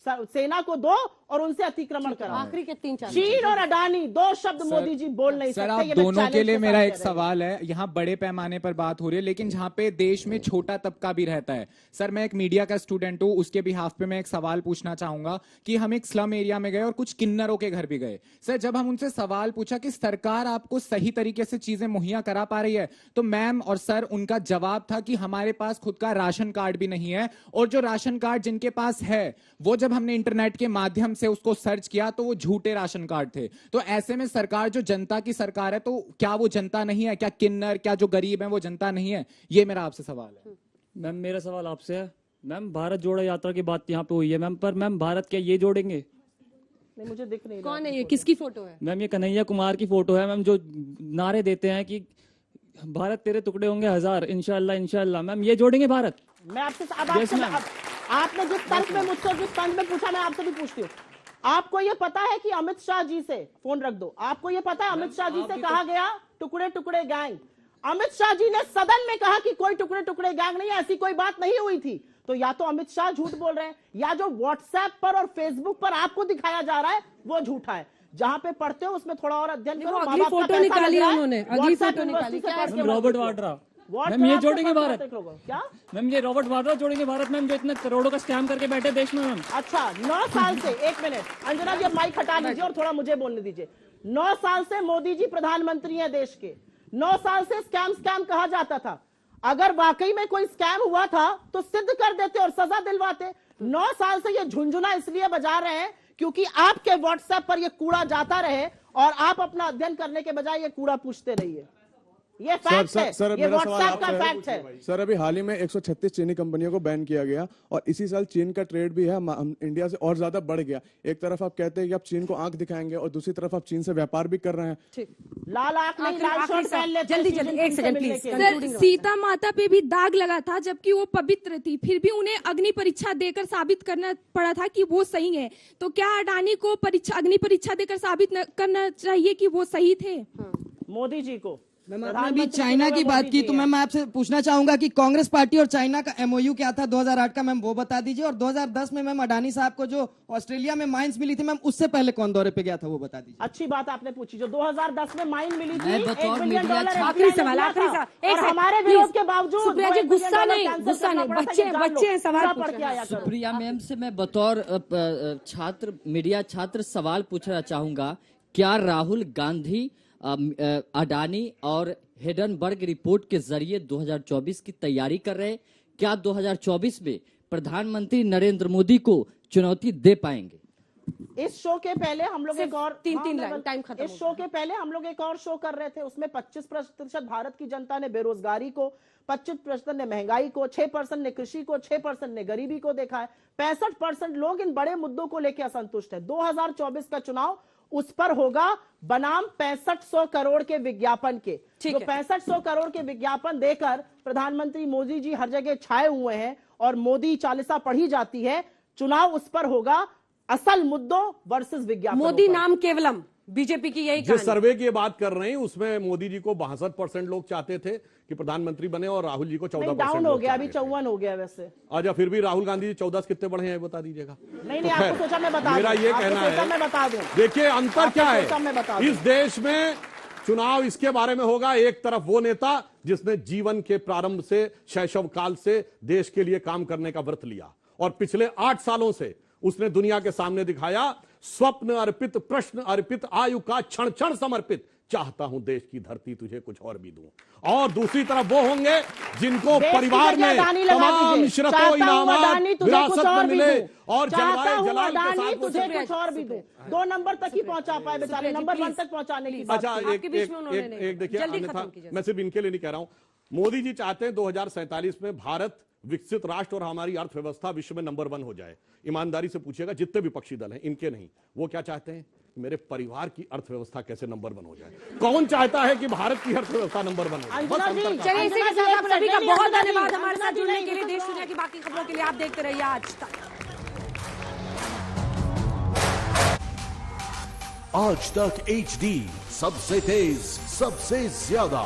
सेना को दो और उनसे अतिक्रमण करा। आखिरी के 3-4 चीन और अडानी, 2 शब्द मोदी जी बोल नहीं सकते। सर, आप दोनों के लिए मेरा एक सवाल है, यहाँ बड़े पैमाने पर बात हो रही है, लेकिन जहाँ पे देश में छोटा तबका भी रहता है। सर, मैं एक मीडिया का स्टूडेंट हूँ, उसके बिहाफ पे मैं एक सवाल पूछना चाहूंगा कि हम एक स्लम एरिया में गए और कुछ किन्नरों के घर भी गए। सर, जब हम उनसे सवाल पूछा कि सरकार आपको सही तरीके से चीजें मुहैया करा पा रही है, तो मैम और सर उनका जवाब था कि हमारे पास खुद का राशन कार्ड भी नहीं है, और जो राशन कार्ड जिनके पास है वो जब हमने इंटरनेट के माध्यम से उसको सर्च किया तो वो झूठे राशन कार्ड थे। तो ऐसे में सरकार जो जनता की सरकार है, तो क्या वो जनता नहीं है? क्या किन्नर, क्या जो गरीब है वो जनता नहीं है? ये मेरा आपसे सवाल है। मैम, मेरा सवाल आपसे है, मैम भारत जोड़ो यात्रा की बात यहाँ पे हुई है मैम, पर मैम भारत क्या ये जोड़ेंगे? नहीं, मुझे दिख नहीं कौन है ये, किसकी फोटो है? मैम ये कन्हैया कुमार की फोटो है मैम, जो नारे देते हैं कि भारत तेरे टुकड़े होंगे 1000, इंशाल्लाह इंशाल्लाह। मैम ये जोड़ेंगे भारत। मैं आपसे आपने जिस तर्क में मुझसे जिस तर्क में पूछा, मैं आपसे भी पूछती हूँ। आपको ये पता है कि अमित शाह जी से, फोन रख दो, आपको ये पता है अमित शाह जी से कहा गया टुकड़े टुकड़े गैंग? अमित शाह जी ने सदन में कहा कि कोई टुकड़े टुकड़े गैंग नहीं है, ऐसी कोई बात नहीं हुई थी। तो या तो अमित शाह झूठ बोल रहे हैं, या जो व्हाट्सएप पर और फेसबुक पर आपको दिखाया जा रहा है वो झूठा है। जहां पे पढ़ते हो उसमें थोड़ा और अध्ययन करो। अगली फोटो निकाली उन्होंने, अगली फोटो निकाली। रॉबर्ट वाड्रा मैम ये जोड़ेंगे भारत। क्या मैम ये रॉबर्ट वाड्रा जोड़ेंगे भारत मैम, जो इतने करोड़ों का स्कैम करके बैठे देश में मैम। अच्छा 9 साल से, एक मिनट अंजना जी माइक हटा लीजिए और थोड़ा मुझे बोलने दीजिए। 9 साल से मोदी जी प्रधानमंत्री हैं देश के। 9 साल से स्कैम कहा जाता था। अगर वाकई में कोई स्कैम हुआ था तो सिद्ध कर देते और सजा दिलवाते। 9 साल से ये झुंझुना इसलिए बजा रहे हैं क्योंकि आपके व्हाट्सएप पर ये कूड़ा जाता रहे और आप अपना अध्ययन करने के बजाय ये कूड़ा पूछते रहिए। ये फैक्ट है, ये व्हाट्सएप का फैक्ट है। सर अभी हाल ही में 136 चीनी कंपनियों को बैन किया गया और इसी साल चीन का ट्रेड भी है इंडिया से और ज्यादा बढ़ गया। एक तरफ आप कहते हैं कि आप चीन को आंख दिखाएंगे और दूसरी तरफ आप चीन से व्यापार भी कर रहे हैं। ठीक, लाल आंख नहीं, लाल शर्ट पहन लेते। जल्दी जल्दी, एक सेकंड प्लीज। सर सीता माता पे भी दाग लगा था जबकि वो पवित्र थी, फिर भी उन्हें अग्नि परीक्षा देकर साबित करना पड़ा था कि वो सही है। तो क्या अडानी को अग्नि परीक्षा देकर साबित करना चाहिए कि वो सही थे? मोदी जी को। मैम आपने अभी चाइना की बात की तो मैम मैं आपसे पूछना चाहूंगा कि कांग्रेस पार्टी और चाइना का एमओयू क्या था 2008 का, मैम वो बता दीजिए। और 2010 में मैम अडानी साहब को जो ऑस्ट्रेलिया में माइंस मिली थी मैम, उससे पहले कौन दौरे पे गया था वो बता दीजिए। अच्छी बात आपने पूछी। जो 2010 में माइन मिली थी, $1 बिलियन आखिरी सवाल, और हमारे विरोध के बावजूद सुप्रिया जी गुस्सा नहीं, बच्चे सवाल पूछ रहे हैं। सुप्रिया मैम से मैं बतौर छात्र, मीडिया छात्र सवाल पूछना चाहूंगा, क्या राहुल गांधी अडानी और हिडनबर्ग रिपोर्ट के जरिए 2024 की तैयारी कर रहे हैं? क्या 2024 में प्रधानमंत्री नरेंद्र मोदी को चुनौती दे पाएंगे? इस शो के पहले हम लोग एक और तीन लाइन टाइम खत्म। इस शो के पहले हम लोग एक और शो कर रहे थे, उसमें 25% भारत की जनता ने बेरोजगारी को, 25% ने महंगाई को, 6% ने कृषि को, 6% ने गरीबी को देखा है। 65% लोग इन बड़े मुद्दों को लेकर असंतुष्ट है। 2024 का चुनाव उस पर होगा बनाम 6500 करोड़ के विज्ञापन के। जो 6500 करोड़ के विज्ञापन देकर प्रधानमंत्री मोदी जी हर जगह छाए हुए हैं और मोदी चालीसा पढ़ी जाती है। चुनाव उस पर होगा, असल मुद्दों वर्सेस विज्ञापन। मोदी नाम केवलम, बीजेपी की यही जिस सर्वे की बात कर रहे हैं उसमें मोदी जी को 62% लोग चाहते थे कि प्रधानमंत्री बने और राहुल जी को 14% डाउन हो गया, अभी 54 हो गया वैसे। अच्छा फिर भी राहुल गांधी जी 14 कितने बढ़े हैं बता दीजिएगा। नहीं आपको सोचा मैं बता दूं। मेरा ये कहना है, मैं बता दूं। देखिए अंतर क्या है इस देश में। चुनाव इसके बारे में होगा, एक तरफ वो नेता जिसने जीवन के प्रारंभ से, शैशव काल से देश के लिए काम करने का व्रत लिया और पिछले 8 सालों से उसने दुनिया के सामने दिखाया, स्वप्न अर्पित, प्रश्न अर्पित, आयु का क्षण क्षण समर्पित, चाहता हूं देश की धरती तुझे कुछ और भी दूं। और दूसरी तरफ वो होंगे जिनको परिवार में तमाम शर्तों, इनामात, विरासत में मिले और जलवाए जलाल के साथ तुझे कुछ और भी दूं। 2 नंबर तक ही पहुंचा पाए बेचारे, नंबर 1 तक पहुंचाने की बात। अच्छा एक देखिए, मैं सिर्फ इनके लिए नहीं कह रहा हूं। मोदी जी चाहते हैं 2047 में भारत विकसित राष्ट्र और हमारी अर्थव्यवस्था विश्व में नंबर 1 हो जाए। ईमानदारी से पूछिएगा जितने विपक्षी दल हैं, इनके नहीं, वो क्या चाहते हैं? मेरे परिवार की अर्थव्यवस्था कैसे नंबर 1 हो जाए। कौन चाहता है कि भारत की अर्थव्यवस्था नंबर 1 हो जाए? चलिए इसी के साथ आप सभी का बहुत धन्यवाद हमारे साथ जुड़ने के लिए। देश दुनिया की बाकी खबरों के लिए आप देखते रहिए आज तक। आज तक HD, सबसे तेज, सबसे ज्यादा।